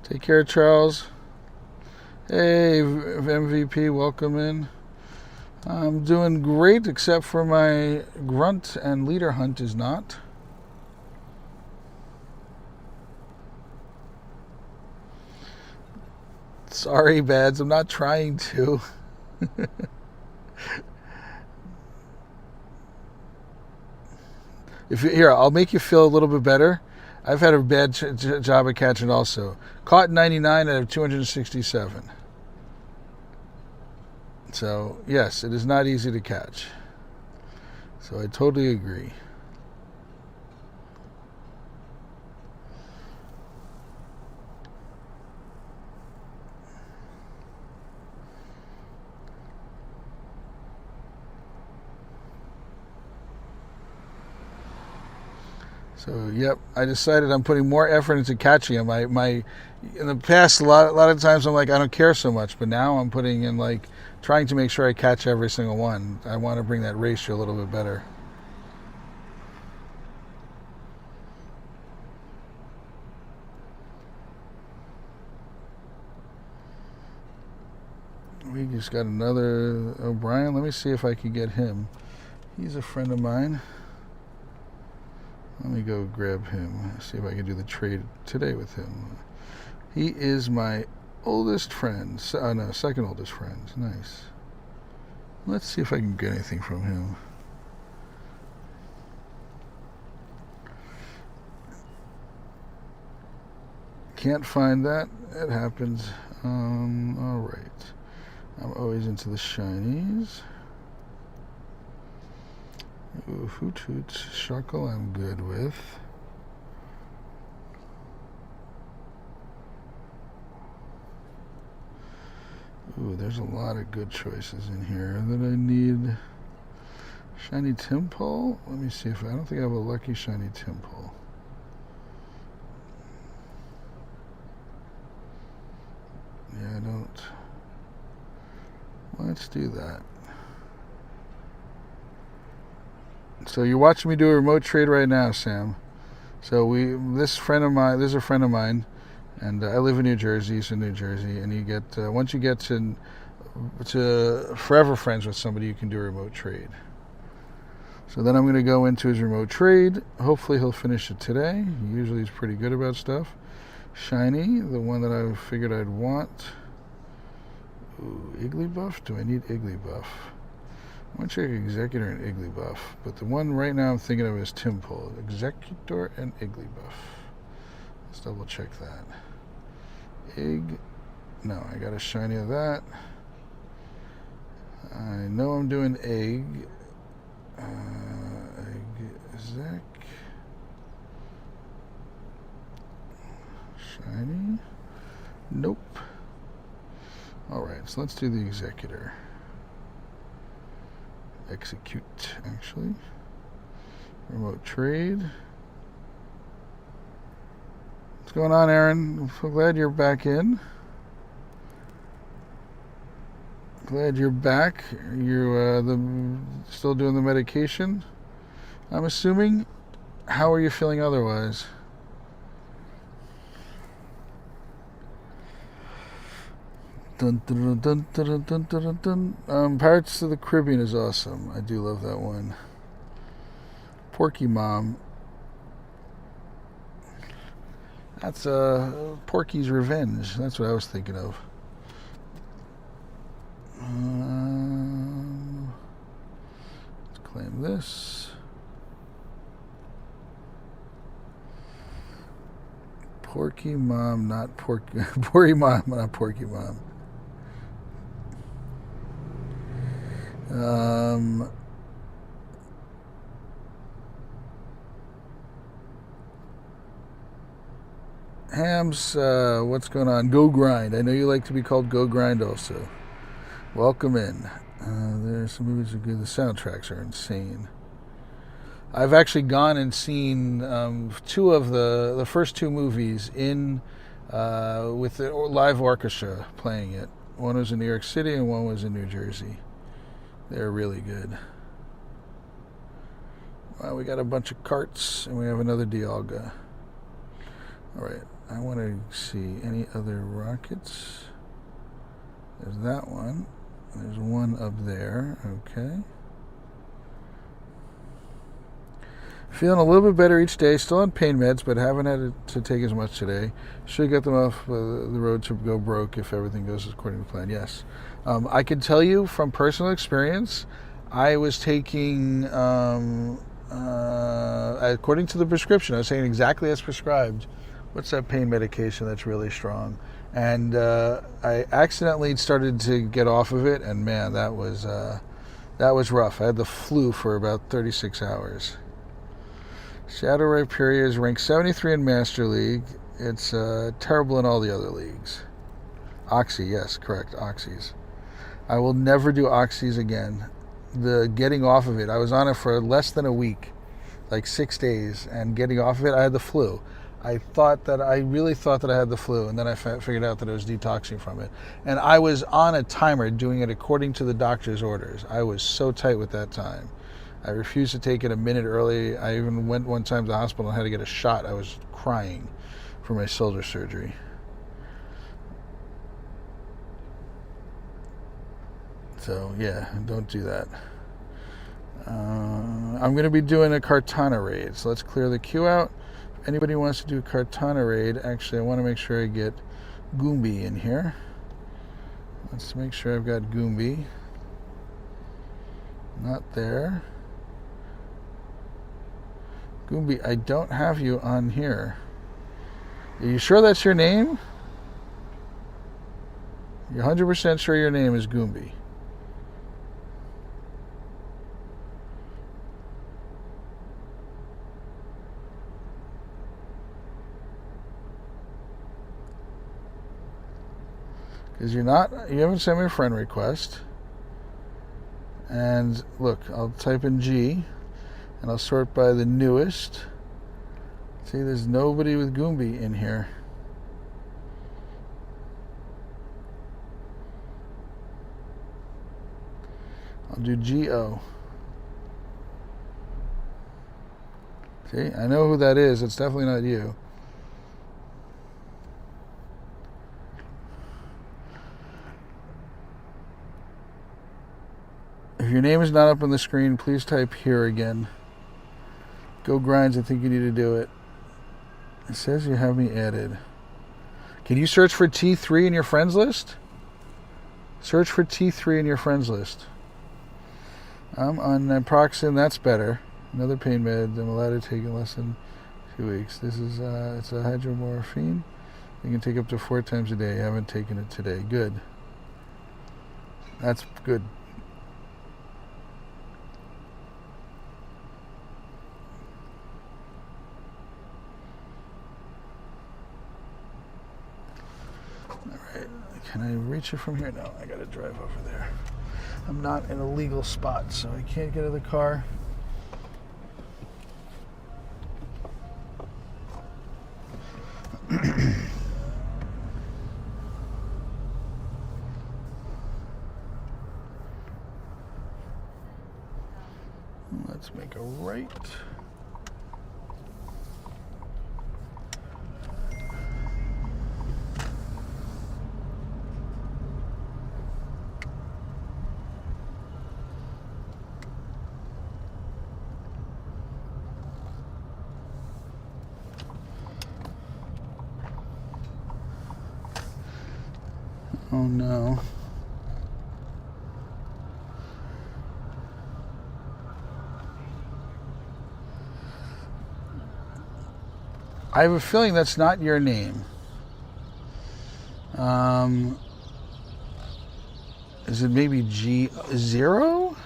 Take care, Charles. Hey, MVP, welcome in. I'm doing great, except for my grunt and leader hunt is not. Sorry, Bads, I'm not trying to. Here, I'll make you feel a little bit better. I've had a bad job at catching also. Caught 99 out of 267. So, yes, it is not easy to catch. So I totally agree. So, yep, I decided I'm putting more effort into catching them. In the past, a lot of times I'm like, I don't care so much, but now I'm putting in like trying to make sure I catch every single one. I want to bring that ratio a little bit better. We just got another O'Brien. Let me see if I can get him. He's a friend of mine. Let me go grab him. See if I can do the trade today with him. He is my oldest friend. No, second oldest friend. Nice. Let's see if I can get anything from him. Can't find that. It happens. All right. I'm always into the shinies. Ooh, Hoothoot, Shuckle I'm good with. Ooh, there's a lot of good choices in here that I need. Shiny Timpole? Let me see if I don't think I have a lucky shiny Timpole. Yeah, I don't. Let's do that. So you're watching me do a remote trade right now, Sam. So this is a friend of mine, and I live in New Jersey, Eastern New Jersey, and you get once you get to forever friends with somebody, you can do a remote trade. So then I'm going to go into his remote trade. Hopefully he'll finish it today. Usually he's pretty good about stuff. Shiny, the one that I figured I'd want. Ooh, Igglybuff? Do I need Igglybuff? I want to check Executor and Igglybuff. But the one right now I'm thinking of is Timpole. Executor and Igglybuff. Let's double check that. No, I got a shiny of that. I know I'm doing Egg. Exec. Shiny. Nope. Alright, so let's do the Executor. Execute, actually. Remote trade. What's going on, Aaron? I'm so glad you're back in. Glad you're back. You're still doing the medication, I'm assuming. How are you feeling otherwise? Dun, dun, dun, dun, dun, dun, dun, dun. Pirates of the Caribbean is awesome. I do love that one. Porky Mom. That's Porky's Revenge. That's what I was thinking of. Let's claim this. Porky Mom, not Porky. Porky Mom, not Porky Mom. Hams, what's going on? Go Grind. I know you like to be called Go Grind also. Welcome in. There's some movies that are good. The soundtracks are insane. I've actually gone and seen two of the first two movies in with the live orchestra playing it. One was in New York City and one was in New Jersey. They're really good. Well, we got a bunch of carts and we have another Dialga. Alright, I want to see any other rockets. There's that one. There's one up there. Okay. Feeling a little bit better each day. Still on pain meds, but haven't had to take as much today. Should get them off the road to go broke if everything goes according to plan. Yes. I can tell you from personal experience, I was taking, according to the prescription, I was taking exactly as prescribed. What's that pain medication that's really strong? And I accidentally started to get off of it, and man, that was rough. I had the flu for about 36 hours. Shadow Rhyperior is ranked 73 in Master League. It's terrible in all the other leagues. Oxy, yes, correct, Oxys. I will never do Oxys again. The getting off of it, I was on it for less than a week, like 6 days, and getting off of it, I had the flu. I really thought that I had the flu, and then I figured out that I was detoxing from it. And I was on a timer doing it according to the doctor's orders. I was so tight with that time. I refused to take it a minute early. I even went one time to the hospital and had to get a shot. I was crying for my shoulder surgery. So, yeah, don't do that. I'm going to be doing a Kartana raid, so let's clear the queue out. If anybody wants to do a Kartana raid, actually, I want to make sure I get Goombi in here. Let's make sure I've got Goombi. Not there. Goombi, I don't have you on here. Are you sure that's your name? You're 100% sure your name is Goombi? Because you haven't sent me a friend request. And look, I'll type in G and I'll sort by the newest. See, there's nobody with Goombi in here. I'll do G-O. See, I know who that is. It's definitely not you. If your name is not up on the screen, please type here again. Go Grinds, I think you need to do it. It says you have me added. Can you search for T3 in your friends list? Search for T3 in your friends list. I'm on naproxen, that's better. Another pain med, I'm allowed to take in less than 2 weeks. This is, it's a hydromorphine. You can take up to 4 times a day. I haven't taken it today. Good. That's good. Alright, can I reach it from here? No, I gotta drive over there. I'm not in a legal spot, so I can't get out of the car. Let's make a right. Oh no. I have a feeling that's not your name. Is it maybe G0?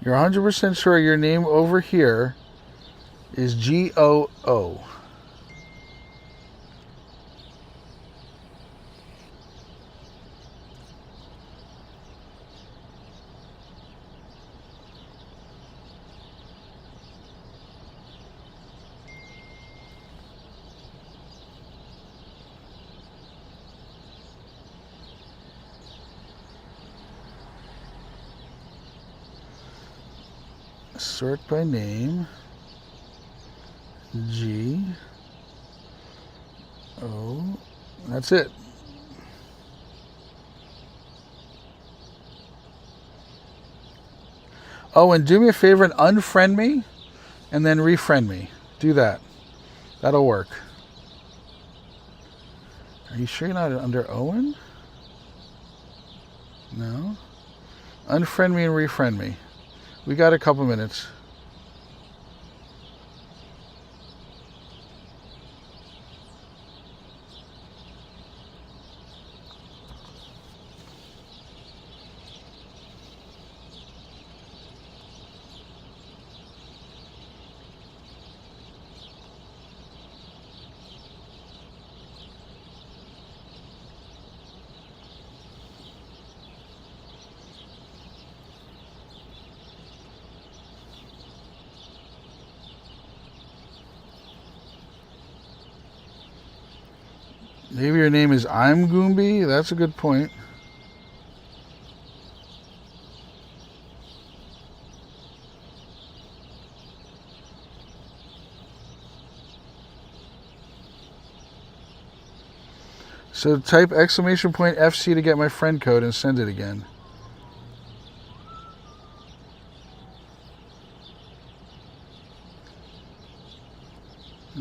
You're 100% sure your name over here is GOO. Sort by name. G O. That's it. Oh, and do me a favor and unfriend me and then refriend me. Do that. That'll work. Are you sure you're not under Owen? No. Unfriend me and refriend me. We got a couple minutes. Maybe your name is I'm Goomby? That's a good point. So type exclamation point FC to get my friend code and send it again.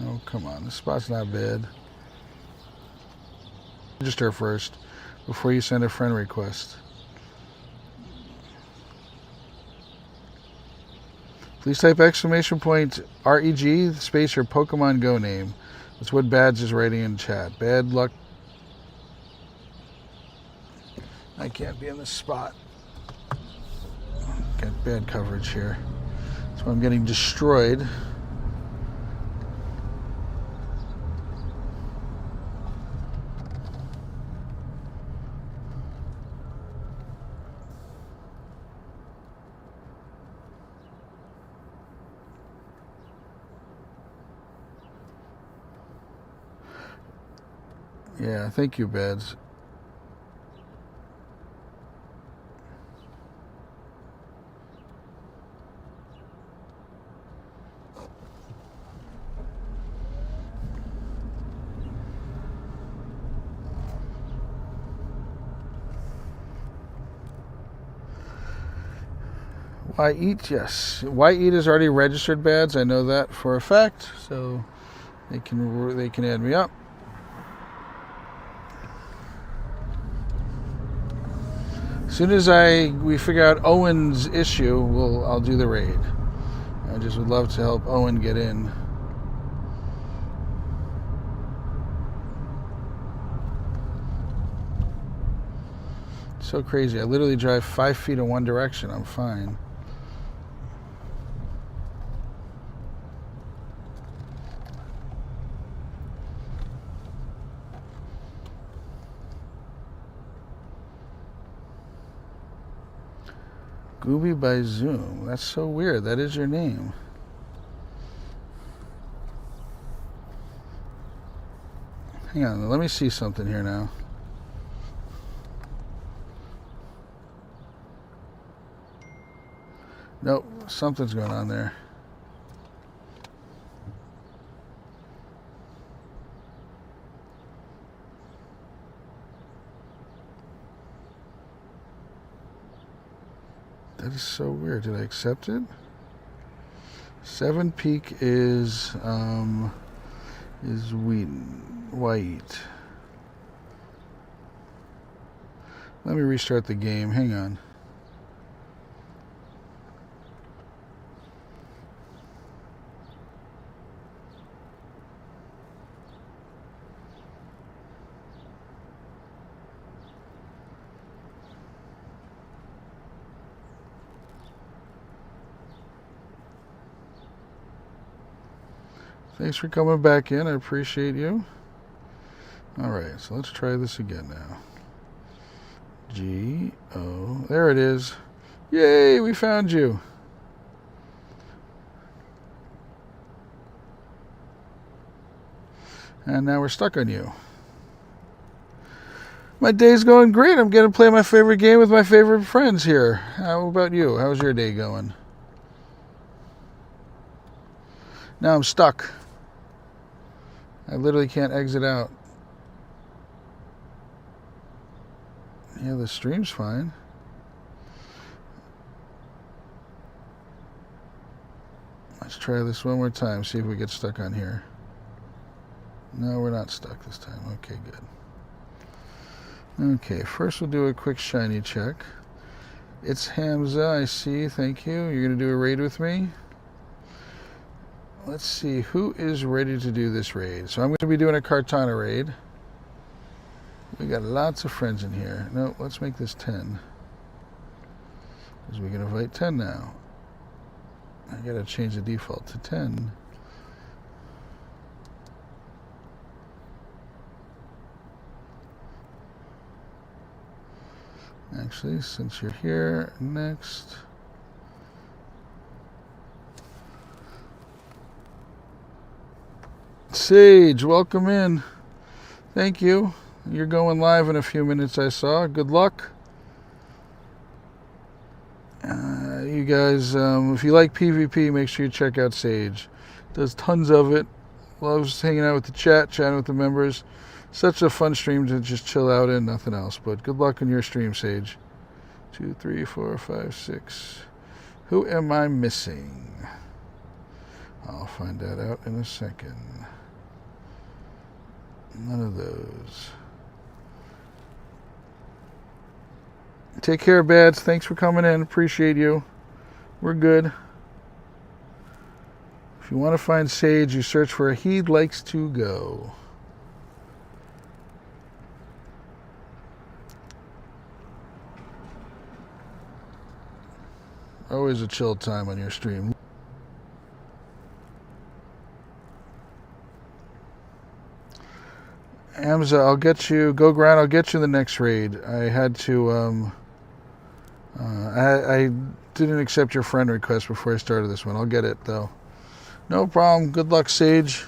Oh, come on. This spot's not bad. Register first before you send a friend request. Please type exclamation point REG space your Pokemon Go name. That's what Bads is writing in chat. Bad luck. I can't be in this spot. Got bad coverage here. That's why I'm getting destroyed. Yeah, thank you, Beds. Why eat? Yes. Why eat is already registered badge. I know that for a fact. So they can add me up. As soon as we figure out Owen's issue, I'll do the raid. I just would love to help Owen get in. So crazy. I literally drive 5 feet in one direction. I'm fine. Gooby by Zoom. That's so weird. That is your name. Hang on. Let me see something here now. Nope. Something's going on there. That is so weird. Did I accept it? 7 Peak is white. Let me restart the game. Hang on. Thanks for coming back in. I appreciate you. All right, so let's try this again now. G-O. There it is. Yay, we found you. And now we're stuck on you. My day's going great. I'm going to play my favorite game with my favorite friends here. How about you? How's your day going? Now I'm stuck. I literally can't exit out. Yeah, the stream's fine. Let's try this one more time, see if we get stuck on here. No, we're not stuck this time. Okay, good. Okay, first we'll do a quick shiny check. It's Hamza, I see, thank you. You're going to do a raid with me? Let's see, who is ready to do this raid? So I'm going to be doing a Kartana raid. We got lots of friends in here. No, let's make this 10. Because we can invite 10 now. I got to change the default to 10. Actually, since you're here, next. Sage, welcome in. Thank you. You're going live in a few minutes, I saw. Good luck. You guys, if you like PvP, make sure you check out Sage. Does tons of it. Loves hanging out with the chat, chatting with the members. Such a fun stream to just chill out in, nothing else. But good luck on your stream, Sage. 2, 3, 4, 5, 6. Who am I missing? I'll find that out in a second. None of those. Take care, Bads. Thanks for coming in. Appreciate you. We're good. If you want to find Sage, you search for He Likes to Go. Always a chill time on your stream. Amza, I'll get you. Go ground. I'll get you the next raid. I had to. I didn't accept your friend request before I started this one. I'll get it though. No problem. Good luck, Sage.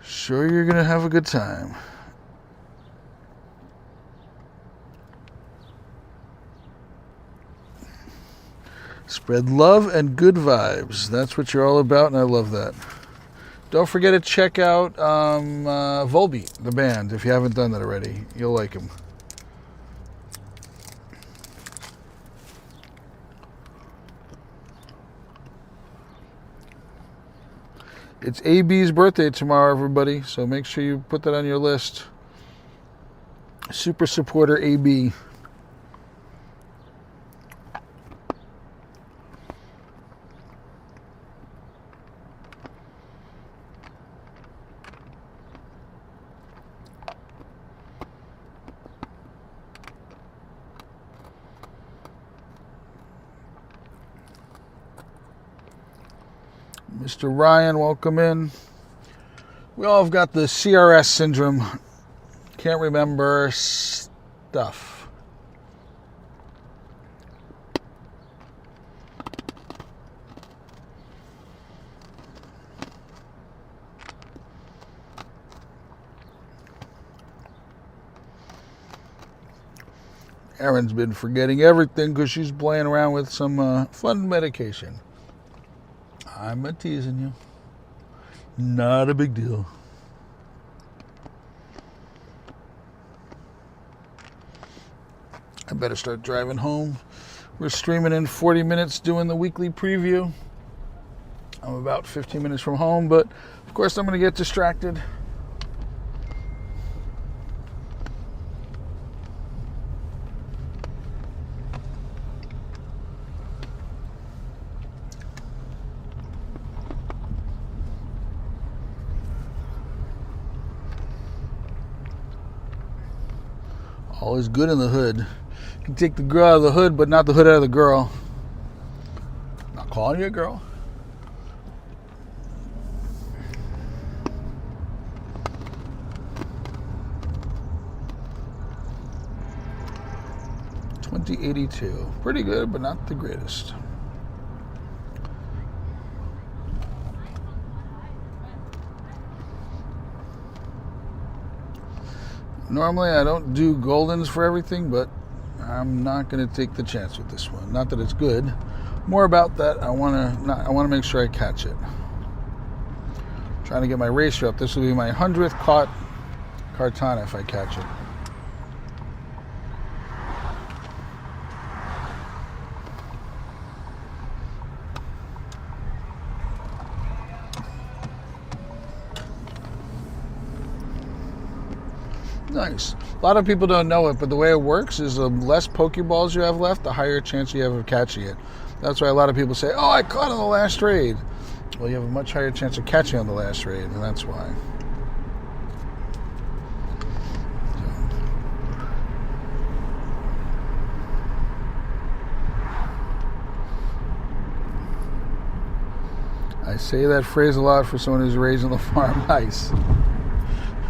Sure, you're gonna have a good time. Spread love and good vibes. That's what you're all about, and I love that. Don't forget to check out Volbeat, the band, if you haven't done that already. You'll like him. It's AB's birthday tomorrow, everybody, so make sure you put that on your list. Super supporter AB. Mr. Ryan, welcome in. We all have got the CRS syndrome. Can't remember stuff. Erin's been forgetting everything because she's playing around with some fun medication. I'm a teasing you. Not a big deal. I better start driving home. We're streaming in 40 minutes doing the weekly preview. I'm about 15 minutes from home, but of course I'm going to get distracted. All is good in the hood. You can take the girl out of the hood, but not the hood out of the girl. Not calling you a girl. $20.82. Pretty good, but not the greatest. Normally I don't do goldens for everything, but I'm not going to take the chance with this one. Not that it's good. More about that. I want to make sure I catch it. Trying to get my ratio up. This will be my 100th caught Kartana if I catch it. Nice. A lot of people don't know it, but the way it works is the less Pokeballs you have left, the higher chance you have of catching it. That's why a lot of people say, oh, I caught on the last raid. Well, you have a much higher chance of catching on the last raid, and that's why. I say that phrase a lot for someone who's raised on the farm. Nice.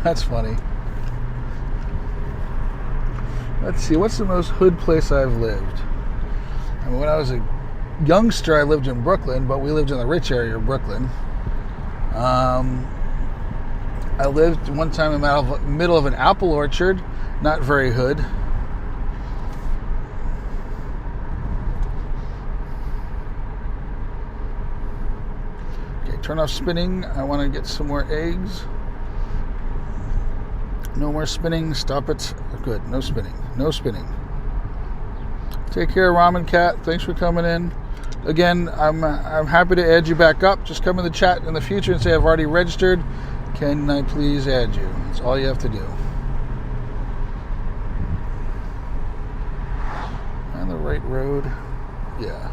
That's funny. Let's see, what's the most hood place I've lived? I mean, when I was a youngster, I lived in Brooklyn, but we lived in the rich area of Brooklyn. I lived one time in the middle of an apple orchard, not very hood. Okay, turn off spinning. I want to get some more eggs. No more spinning. Stop it. Good. No spinning. No spinning. Take care, Ramen Cat. Thanks for coming in. Again, I'm happy to add you back up. Just come in the chat in the future and say I've already registered. Can I please add you? That's all you have to do. On the right road. Yeah.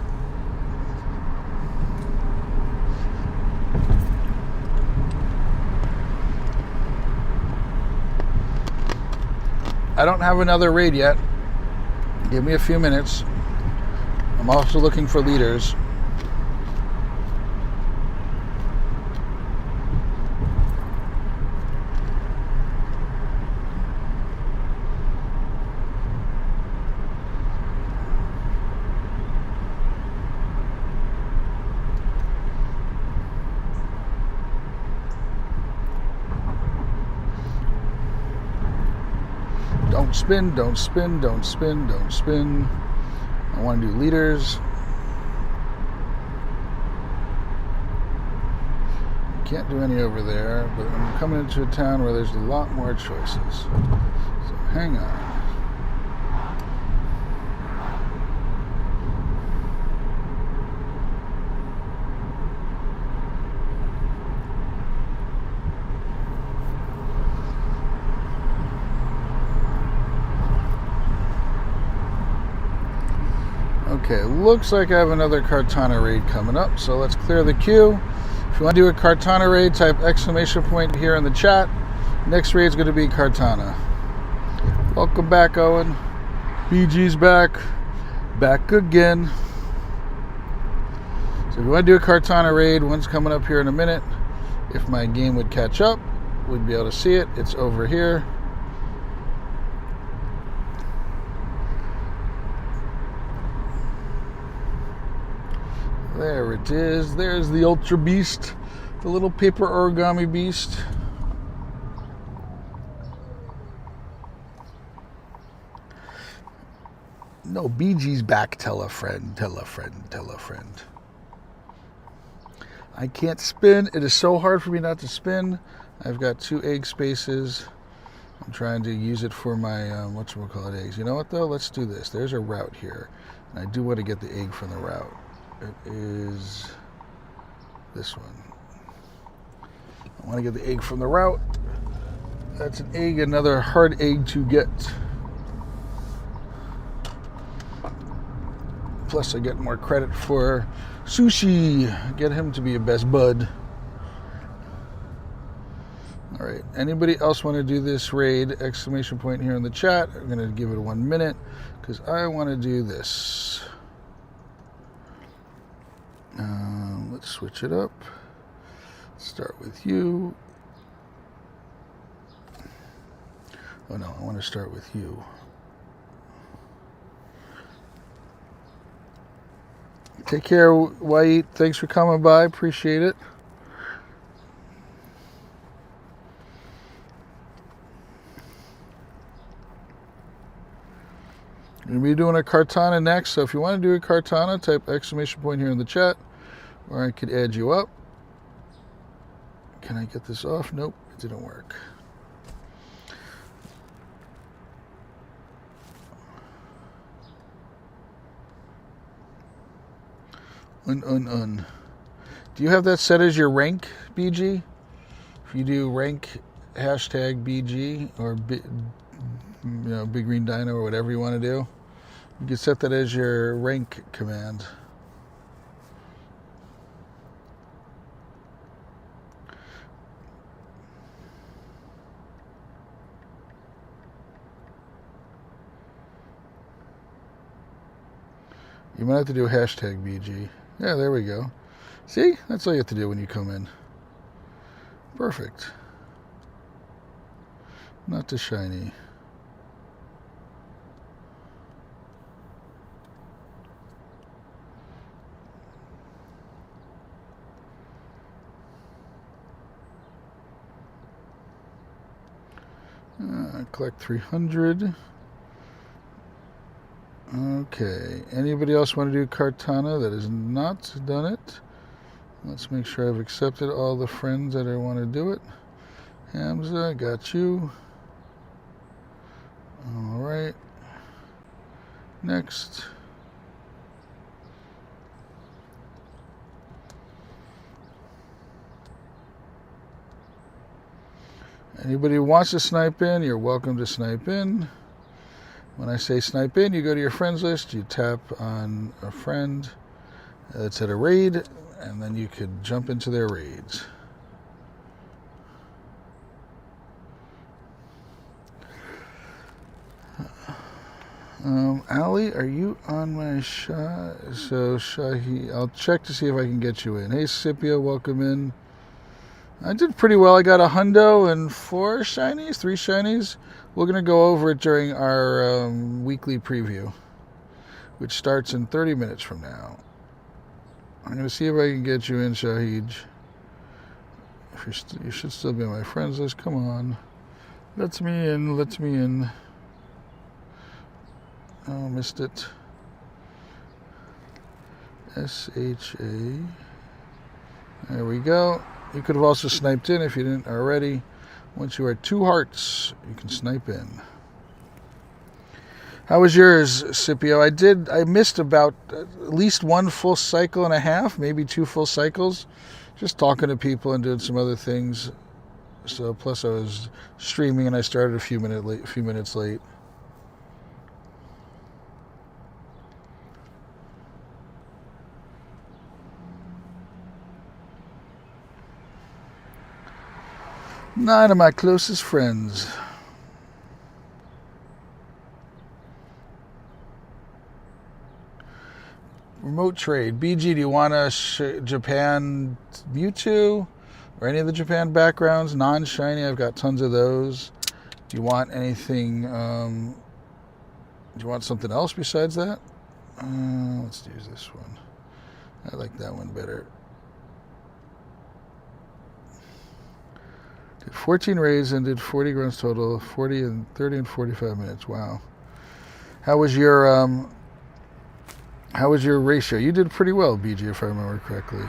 I don't have another raid yet. Give me a few minutes. I'm also looking for leaders. Don't spin, don't spin, don't spin, don't spin. I want to do leaders. Can't do any over there, but I'm coming into a town where there's a lot more choices. So hang on. Okay, looks like I have another Kartana raid coming up, so let's clear the queue. If you want to do a Kartana raid, type exclamation point here in the chat. Next raid is going to be Kartana. Welcome back, Owen. BG's back. Back again. So if you want to do a Kartana raid, one's coming up here in a minute. If my game would catch up, we'd be able to see it. It's over here. There it is. There's the Ultra Beast, the little paper origami beast. No, BG's back. Tell a friend, tell a friend, tell a friend. I can't spin. It is so hard for me not to spin. I've got 2 egg spaces. I'm trying to use it for my, whatchamacallit, eggs. You know what, though? Let's do this. There's a route here. And I do want to get the egg from the route. It is this one. I want to get the egg from the route. That's an egg, another hard egg to get. Plus I get more credit for Sushi. Get him to be a best bud. Alright, anybody else want to do this raid? Exclamation point here in the chat. I'm going to give it 1 minute because I want to do this. Let's switch it up. Start with you. Oh no, I want to start with you. Take care, White. Thanks for coming by. Appreciate it. We're going to be doing a Kartana next, so if you want to do a Kartana, type exclamation point here in the chat, or I could add you up. Can I get this off? Nope, it didn't work. Do you have that set as your rank, BG? If you do rank hashtag BG or Big Green Dino or whatever you want to do, you can set that as your rank command. You might have to do a hashtag BG. Yeah, there we go. See? That's all you have to do when you come in. Perfect. Not too shiny. Collect 300. Okay, anybody else want to do Kartana that has not done it? Let's make sure I've accepted all the friends that I want to do it. Hamza, got you. All right. Next. Anybody who wants to snipe in, you're welcome to snipe in. When I say snipe in, you go to your friends list, you tap on a friend that's at a raid, and then you could jump into their raids. Ali, are you on my shot? So, Shahi, I'll check to see if I can get you in. Hey, Scipio, welcome in. I did pretty well. I got a hundo and 3 shinies. We're going to go over it during our weekly preview, which starts in 30 minutes from now. I'm going to see if I can get you in, Shahid. You should still be on my friends list. Come on. Let me in. Let me in. Oh, missed it. SHA. There we go. You could have also sniped in if you didn't already. Once you are 2 hearts, you can snipe in. How was yours, Scipio? I missed about at least 1 full cycle and a half, maybe 2 full cycles. Just talking to people and doing some other things. So plus I was streaming and I started a few minutes late. 9 of my closest friends. Remote trade. BG, do you want a Japan Mewtwo? Or any of the Japan backgrounds? Non-shiny, I've got tons of those. Do you want anything... do you want something else besides that? Let's use this one. I like that one better. Did 14 raids and did 40 grunts total. 40 and 30 and 45 minutes. Wow. How was your ratio? You did pretty well, BG, if I remember correctly.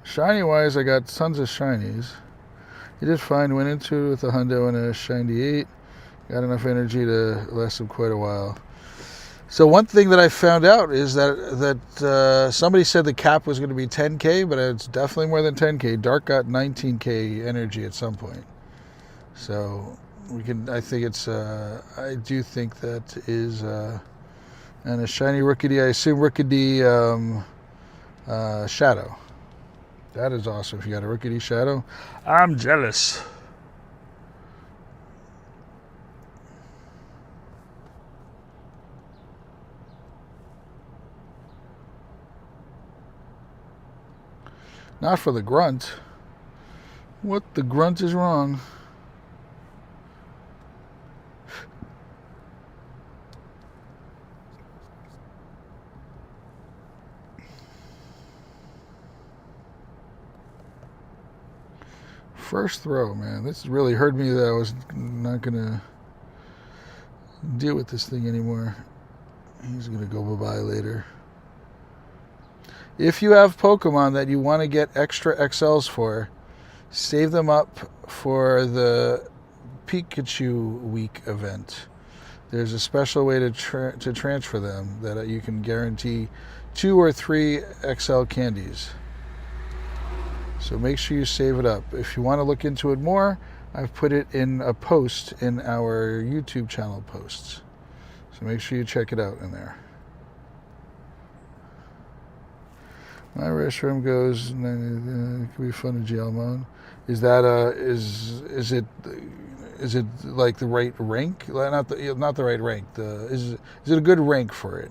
Shiny wise, I got tons of shinies. You did fine. Went into it with a hundo and a shiny 8. Got enough energy to last him quite a while. So one thing that I found out is that somebody said the cap was going to be 10k, but it's definitely more than 10k. Dark got 19k energy at some point. So we can. I think it's. I do think that is. And a shiny Rookidee. I assume Rookidee Shadow. That is awesome. If you got a Rookidee Shadow, I'm jealous. Not for the grunt. What the grunt is wrong? First throw, man. This really hurt me that I was not going to deal with this thing anymore. He's going to go bye-bye later. If you have Pokemon that you want to get extra XLs for, save them up for the Pikachu Week event. There's a special way to transfer them that you can guarantee 2 or 3 XL candies. So make sure you save it up. If you want to look into it more, I've put it in a post in our YouTube channel posts. So make sure you check it out in there. My restroom goes. It could be fun in GL mode. Is that is it like the right rank? Not the right rank. Is it a good rank for it?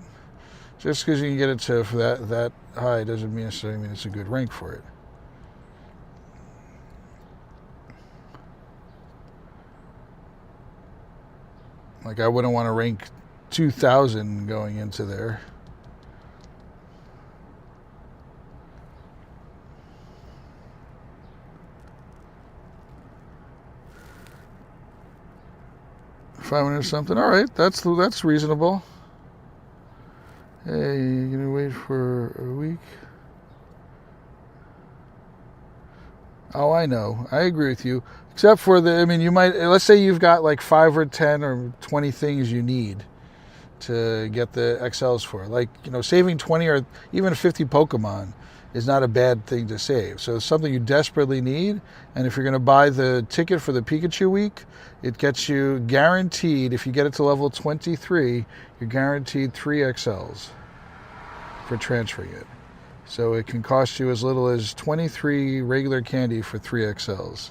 Just because you can get it to for that high doesn't necessarily mean it's a good rank for it. Like I wouldn't want to rank 2,000 going into there. $500 something. All right, that's reasonable. Hey, you're gonna wait for a week? Oh, I know. I agree with you. Except for you might, let's say you've got like 5 or 10 or 20 things you need to get the XLs for. Like, saving 20 or even 50 Pokemon is not a bad thing to save. So it's something you desperately need. And if you're going to buy the ticket for the Pikachu Week, it gets you guaranteed, if you get it to level 23, you're guaranteed 3 XLs for transferring it. So it can cost you as little as 23 regular candy for 3 XLs.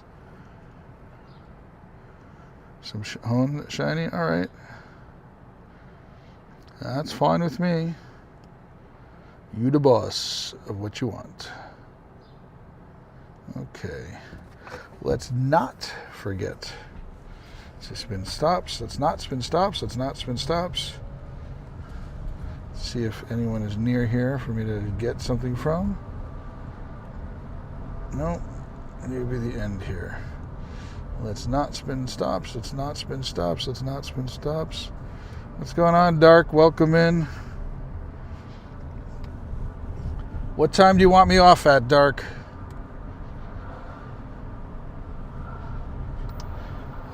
Some shiny? All right. That's fine with me. You the boss of what you want. Okay. Let's not forget to spin stops. Let's not spin stops. Let's not spin stops. Let's see if anyone is near here for me to get something from. No. Maybe the end here. Let's not spin stops. Let's not spin stops. Let's not spin stops. What's going on, Dark? Welcome in. What time do you want me off at, Dark?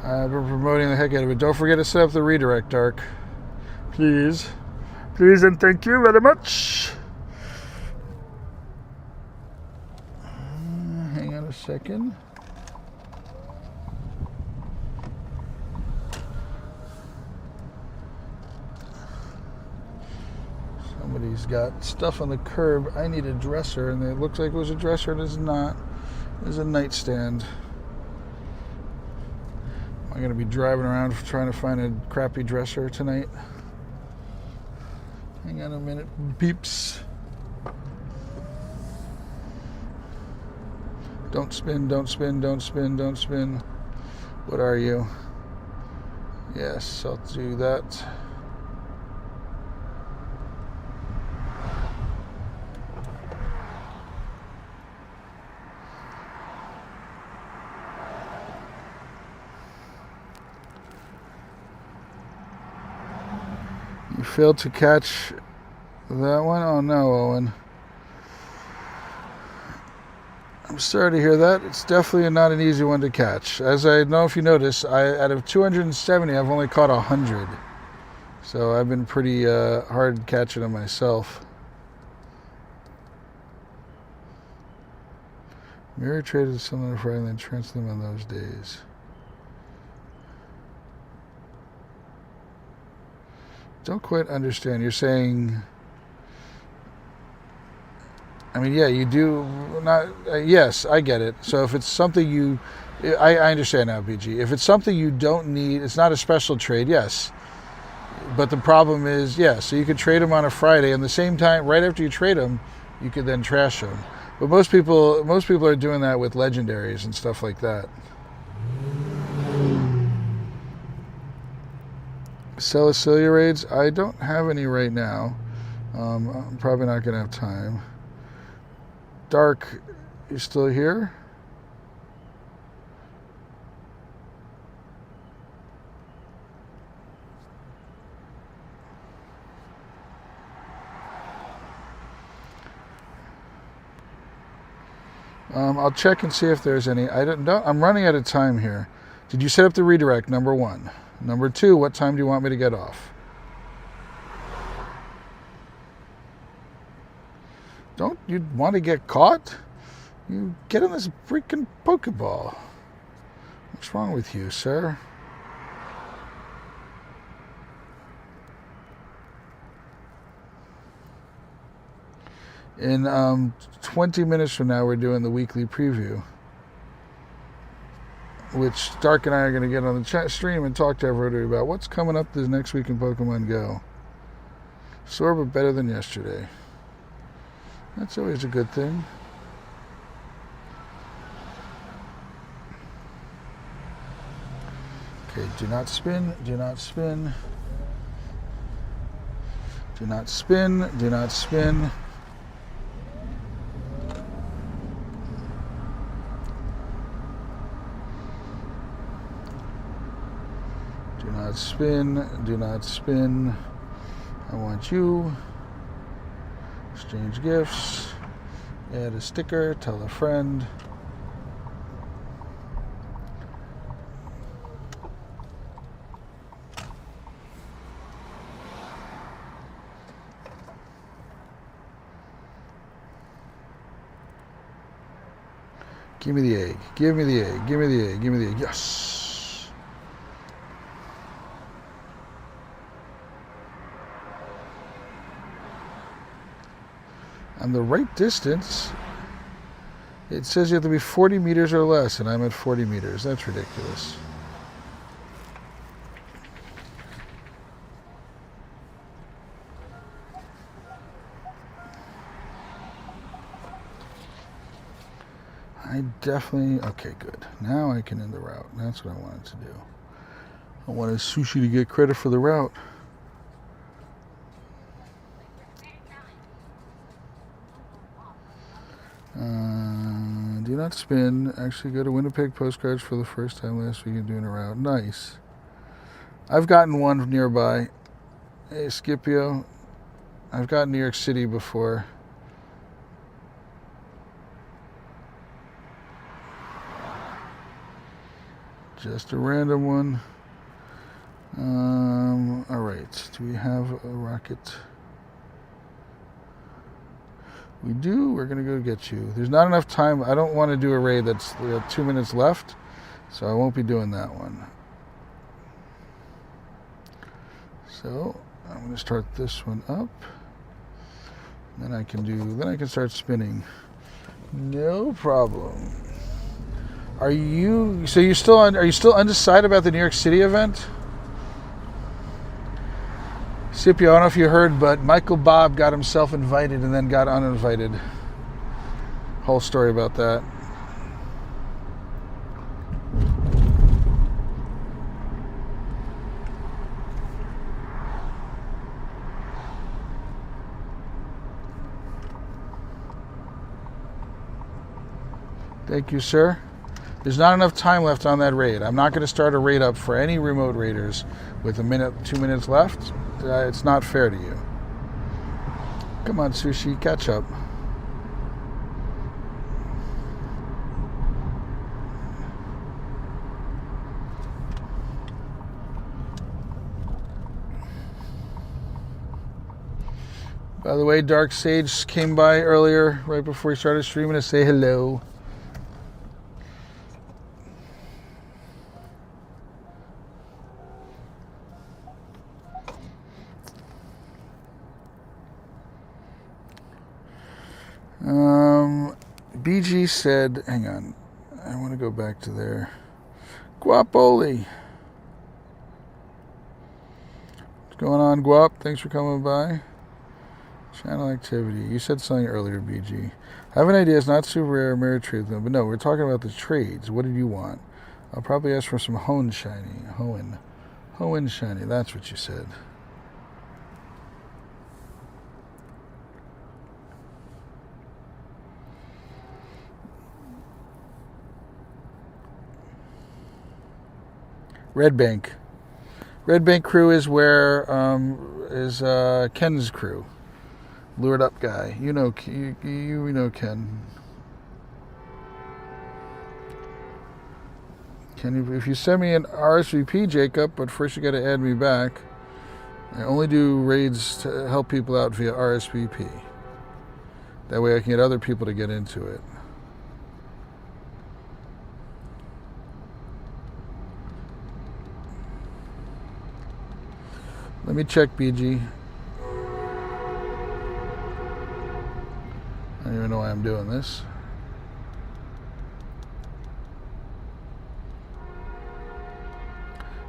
I've been promoting the heck out of it. Don't forget to set up the redirect, Dark. Please. Please and thank you very much. Hang on a second. Somebody's got stuff on the curb. I need a dresser, and it looks like it was a dresser. It is not. It is a nightstand. Am I going to be driving around trying to find a crappy dresser tonight? Hang on a minute, beeps. Don't spin, don't spin, don't spin, don't spin. What are you? Yes, I'll do that. You failed to catch that one? Oh no, Owen. I'm sorry to hear that. It's definitely not an easy one to catch. As I know if you notice, out of 270, I've only caught 100. So I've been pretty hard catching them myself. Mirror traded similar Friday and then transferred them on those days. Don't quite understand. You're saying, I mean, yeah, you do not. Yes, I get it. So if it's something I understand now, BG. If it's something you don't need, it's not a special trade. Yes, but the problem is, yeah. So you could trade them on a Friday, and the same time, right after you trade them, you could then trash them. But most people are doing that with legendaries and stuff like that. Celestella Raids, I don't have any right now. I'm probably not going to have time. Dark, you still here? I'll check and see if there's any. I'm running out of time here. Did you set up the redirect? Number 1. Number 2, what time do you want me to get off? Don't you want to get caught? You get in this freaking Pokeball. What's wrong with you, sir? In 20 minutes from now, we're doing the weekly preview, which Dark and I are going to get on the chat stream and talk to everybody about what's coming up this next week in Pokemon Go. Sore but better than yesterday. That's always a good thing. Okay, do not spin, do not spin. Do not spin, do not spin. Do not spin, do not spin. I want you. Exchange gifts. Add a sticker, tell a friend. Give me the egg. Give me the egg. Give me the egg. Give me the egg. Yes. I'm the right distance. It says you have to be 40 meters or less, and I'm at 40 meters. That's ridiculous. I definitely, okay, good. Now I can end the route. That's what I wanted to do. I wanted Sushi to get credit for the route. Do not spin. Actually go to Winnipeg Postcards for the first time last week and doing a route. Nice. I've gotten one nearby. Hey, Scipio. I've gotten New York City before. Just a random one. All right. Do we have a rocket? We do. We're going to go get you. There's not enough time. I don't want to do a raid that's 2 minutes left, so I won't be doing that one. So I'm going to start this one up. Then I can start spinning. No problem. Are you still undecided about the New York City event? Scipio, I don't know if you heard, but Michael Bob got himself invited and then got uninvited. Whole story about that. Thank you, sir. There's not enough time left on that raid. I'm not going to start a raid up for any remote raiders with 2 minutes left. It's not fair to you. Come on, Sushi, catch up. By the way, Dark Sage came by earlier, right before he started streaming, to say hello. BG said, hang on, I want to go back to there. Guapoli. What's going on, Guap? Thanks for coming by. Channel activity. You said something earlier, BG. I have an idea. It's not super rare, mirror trade, but no, we're talking about the trades. What did you want? I'll probably ask for some Hoenn shiny. Hoenn shiny. That's what you said. Red Bank. Red Bank crew is where Ken's crew. Lured up guy. You know Ken. If you send me an RSVP, Jacob, but first you got to add me back. I only do raids to help people out via RSVP. That way I can get other people to get into it. Let me check, BG. I don't even know why I'm doing this.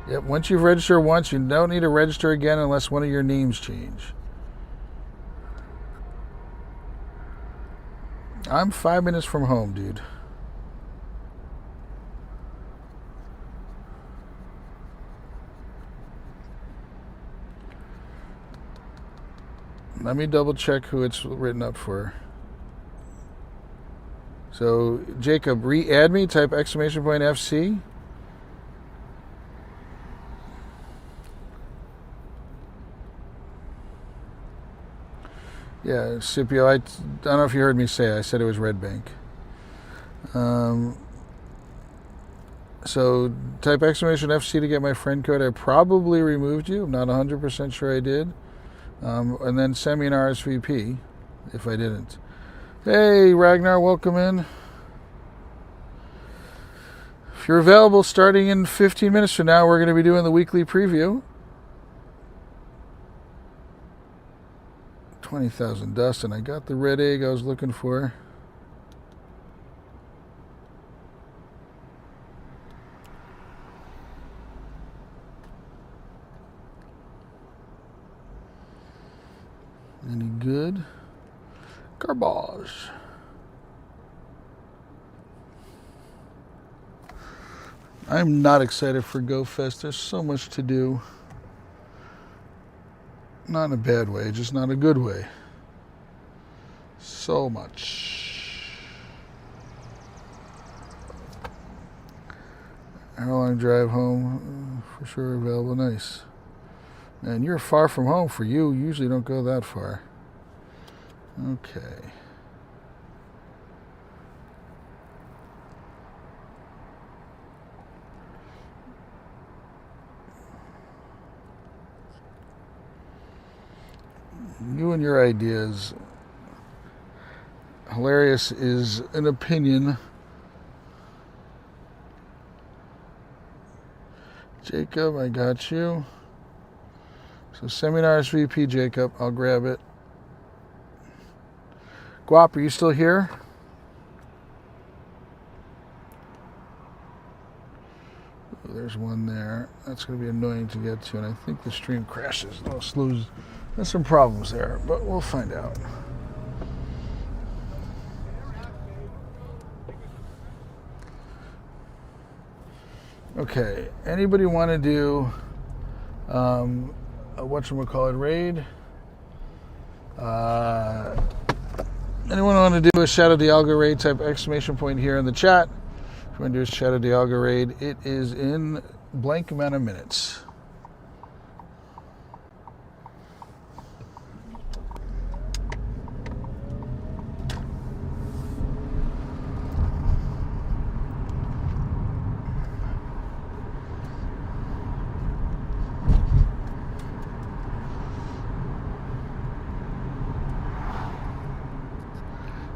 Yep, once you've registered once, you don't need to register again unless one of your names change. I'm 5 minutes from home, dude. Let me double check who it's written up for. So, Jacob, re-add me, type exclamation point FC. Yeah, Scipio, I don't know if you heard me say it. I said it was Red Bank. So, type exclamation FC to get my friend code. I probably removed you. I'm not 100% sure I did. And then send me an RSVP if I didn't. Hey, Ragnar, welcome in. If you're available starting in 15 minutes from now, we're going to be doing the weekly preview. 20,000 dust, and I got the red egg I was looking for. Any good? Garbage. I'm not excited for GoFest. There's so much to do. Not in a bad way, just not a good way. So much. Hour-long drive home, for sure available. Nice. And you're far from home for you. Usually don't go that far. Okay. You and your ideas. Hilarious is an opinion. Jacob, I got you. So send me an RSVP, Jacob. I'll grab it. Guap, are you still here? Oh, there's one there. That's going to be annoying to get to, and I think the stream crashes. No, slows. There's some problems there, but we'll find out. Okay, anybody want to do a whatchamacallit raid? Anyone want to do a Shadow Dialga raid? Type exclamation point here in the chat. If you want to do a Shadow Dialga raid, it is in blank amount of minutes.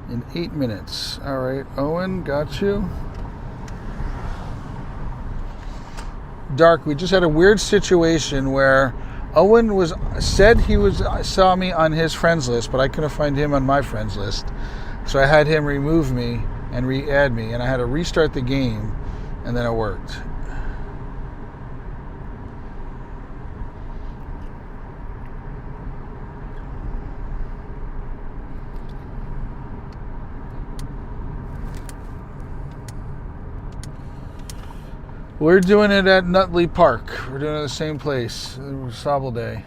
In 8 minutes. All right, Owen, got you. Dark, we just had a weird situation where Owen said he saw me on his friends list, but I couldn't find him on my friends list. So I had him remove me and re-add me, and I had to restart the game, and then it worked. We're doing it at Nutley Park. We're doing it at the same place. Sobble Day.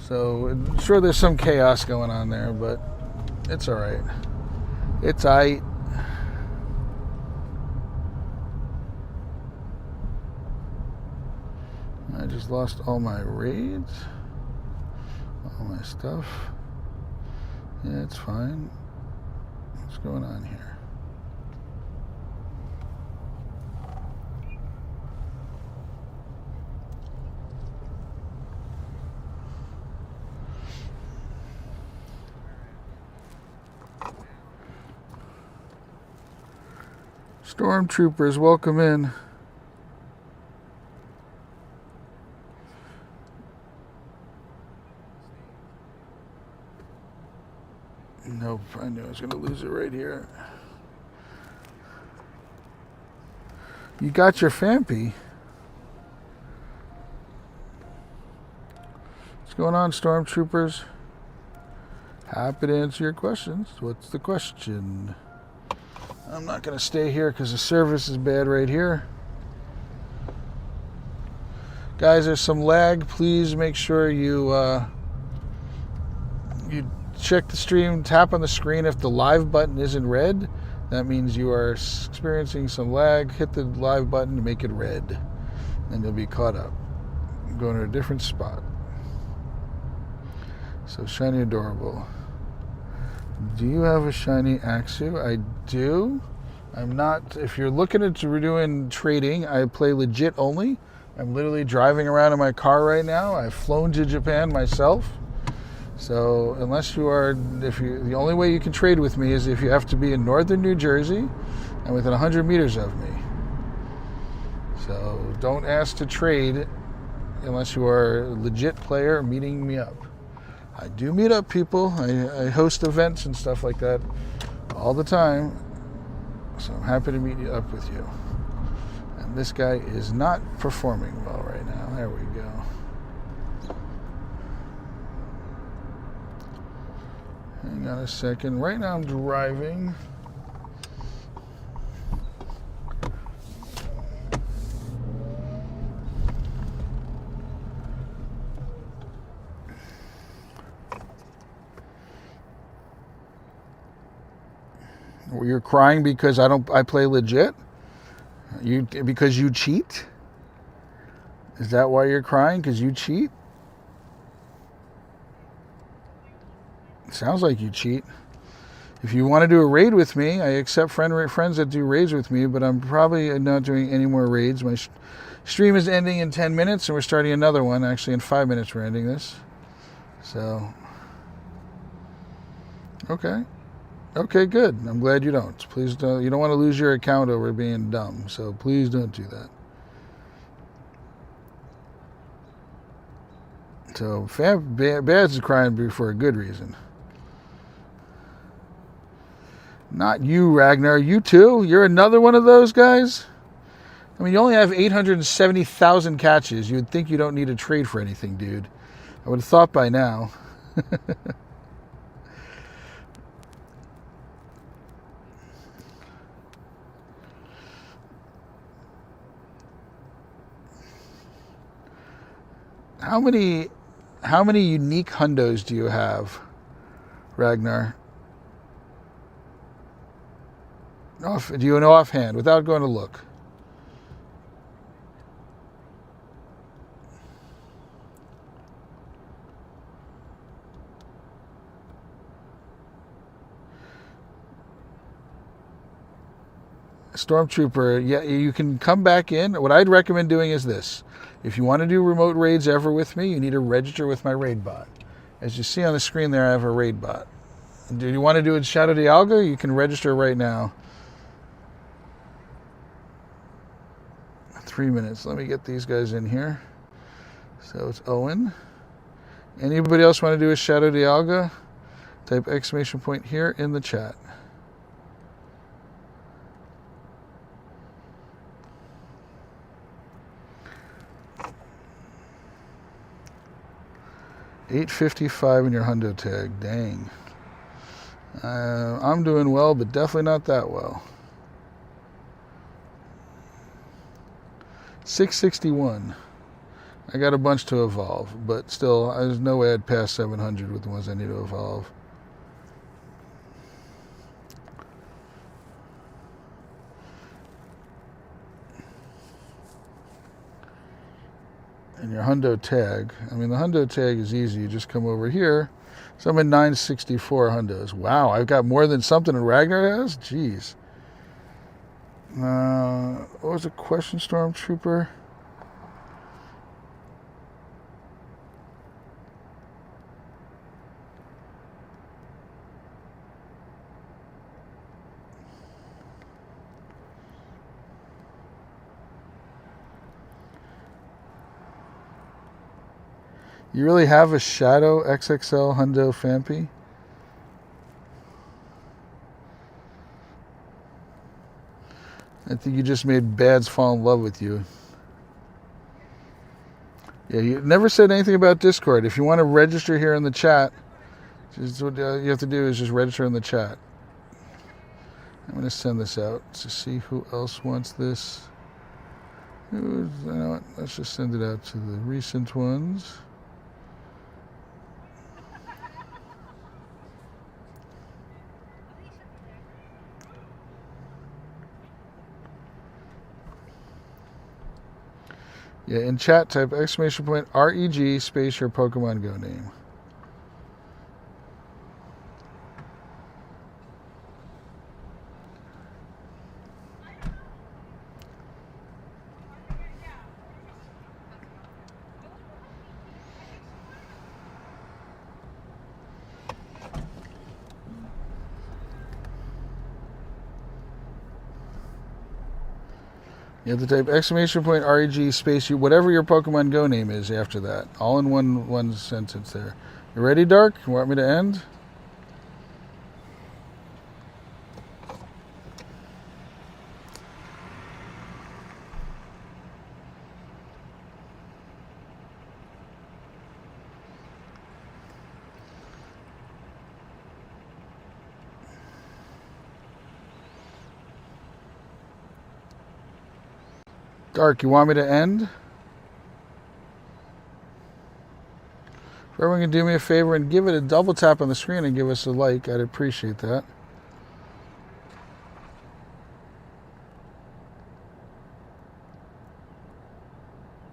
So I'm sure there's some chaos going on there, but it's all right. It's aight. I just lost all my raids. All my stuff. Yeah, it's fine. What's going on here? Stormtroopers, welcome in. Nope, I knew I was going to lose it right here. You got your Fampy. What's going on, Stormtroopers? Happy to answer your questions. What's the question? I'm not going to stay here because the service is bad right here. Guys, there's some lag. Please make sure you check the stream, tap on the screen. If the live button isn't red, that means you are experiencing some lag. Hit the live button to make it red, and you'll be caught up. I'm going to a different spot. So, shiny adorable. Do you have a shiny Axu? I do. I'm not. If you're looking at doing trading, I play legit only. I'm literally driving around in my car right now. I've flown to Japan myself. So unless you are, the only way you can trade with me is if you have to be in northern New Jersey and within 100 meters of me. So don't ask to trade unless you are a legit player meeting me up. I do meet up people. I host events and stuff like that all the time. So I'm happy to meet up with you. And this guy is not performing well right now. There we go. Hang on a second. Right now I'm driving. You're crying because I play legit? Because you cheat? Is that why you're crying? Because you cheat? Sounds like you cheat. If you want to do a raid with me, I accept friends that do raids with me, but I'm probably not doing any more raids. My stream is ending in 10 minutes, and we're starting another one. Actually, in 5 minutes we're ending this. So, okay. Okay, good. I'm glad you don't. Please don't. You don't want to lose your account over being dumb, so please don't do that. So, Bads is crying for a good reason. Not you, Ragnar. You too? You're another one of those guys? I mean, you only have 870,000 catches. You would think you don't need a trade for anything, dude. I would have thought by now. How many unique hundos do you have, Ragnar? Do you know offhand, without going to look? Stormtrooper, yeah, you can come back in. What I'd recommend doing is this. If you want to do remote raids ever with me, you need to register with my raid bot. As you see on the screen there, I have a raid bot. Do you want to do it Shadow Dialga? You can register right now. 3 minutes. Let me get these guys in here. So it's Owen. Anybody else want to do a Shadow Dialga? Type exclamation point here in the chat. $8.55 in your hundo tag. Dang. I'm doing well, but definitely not that well. 661. I got a bunch to evolve, but still, there's no way I'd pass 700 with the ones I need to evolve. And your hundo tag, I mean, the hundo tag is easy. You just come over here. So I'm in 964 hundos. Wow, I've got more than something Ragnar has? Jeez. What was the question, Stormtrooper? You really have a Shadow XXL Hundo Fampi? I think you just made Bads fall in love with you. Yeah, you never said anything about Discord. If you want to register here in the chat, just what you have to do is just register in the chat. I'm going to send this out to see who else wants this. You know what? Let's just send it out to the recent ones. Yeah, in chat, type exclamation point REG space your Pokemon Go name. You have to type exclamation point REG space you whatever your Pokemon Go name is after that. All in one sentence there. You ready, Dark? You want me to end? Dark, you want me to end? If everyone can do me a favor and give it a double tap on the screen and give us a like, I'd appreciate that.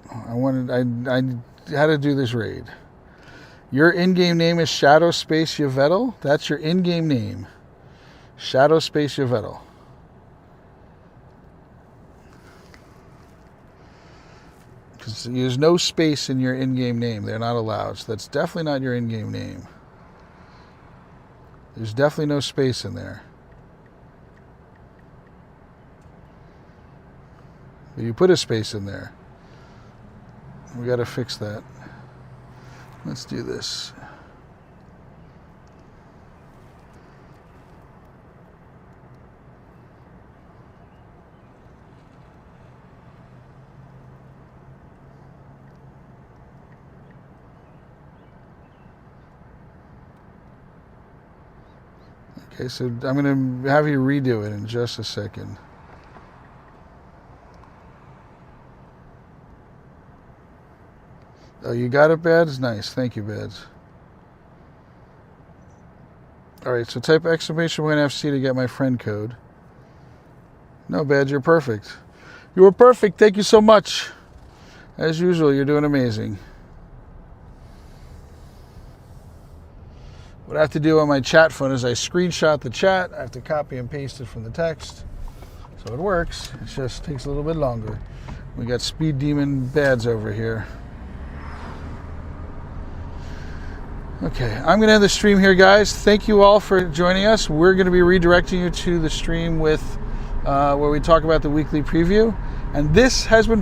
I had to do this raid. Your in-game name is Shadow Space Yveltal? That's your in-game name. Shadow Space Yveltal. Because there's no space in your in-game name. They're not allowed. So that's definitely not your in-game name. There's definitely no space in there. But you put a space in there. We got to fix that. Let's do this. Okay, so I'm going to have you redo it in just a second. Oh, you got it, Bads? Nice. Thank you, Bads. All right, so type exclamation point FC to get my friend code. No, Bads, you're perfect. You were perfect. Thank you so much. As usual, you're doing amazing. What I have to do on my chat phone is I screenshot the chat. I have to copy and paste it from the text. So it works. It just takes a little bit longer. We got Speed Demon Bads over here. Okay, I'm going to end the stream here, guys. Thank you all for joining us. We're going to be redirecting you to the stream with where we talk about the weekly preview. And this has been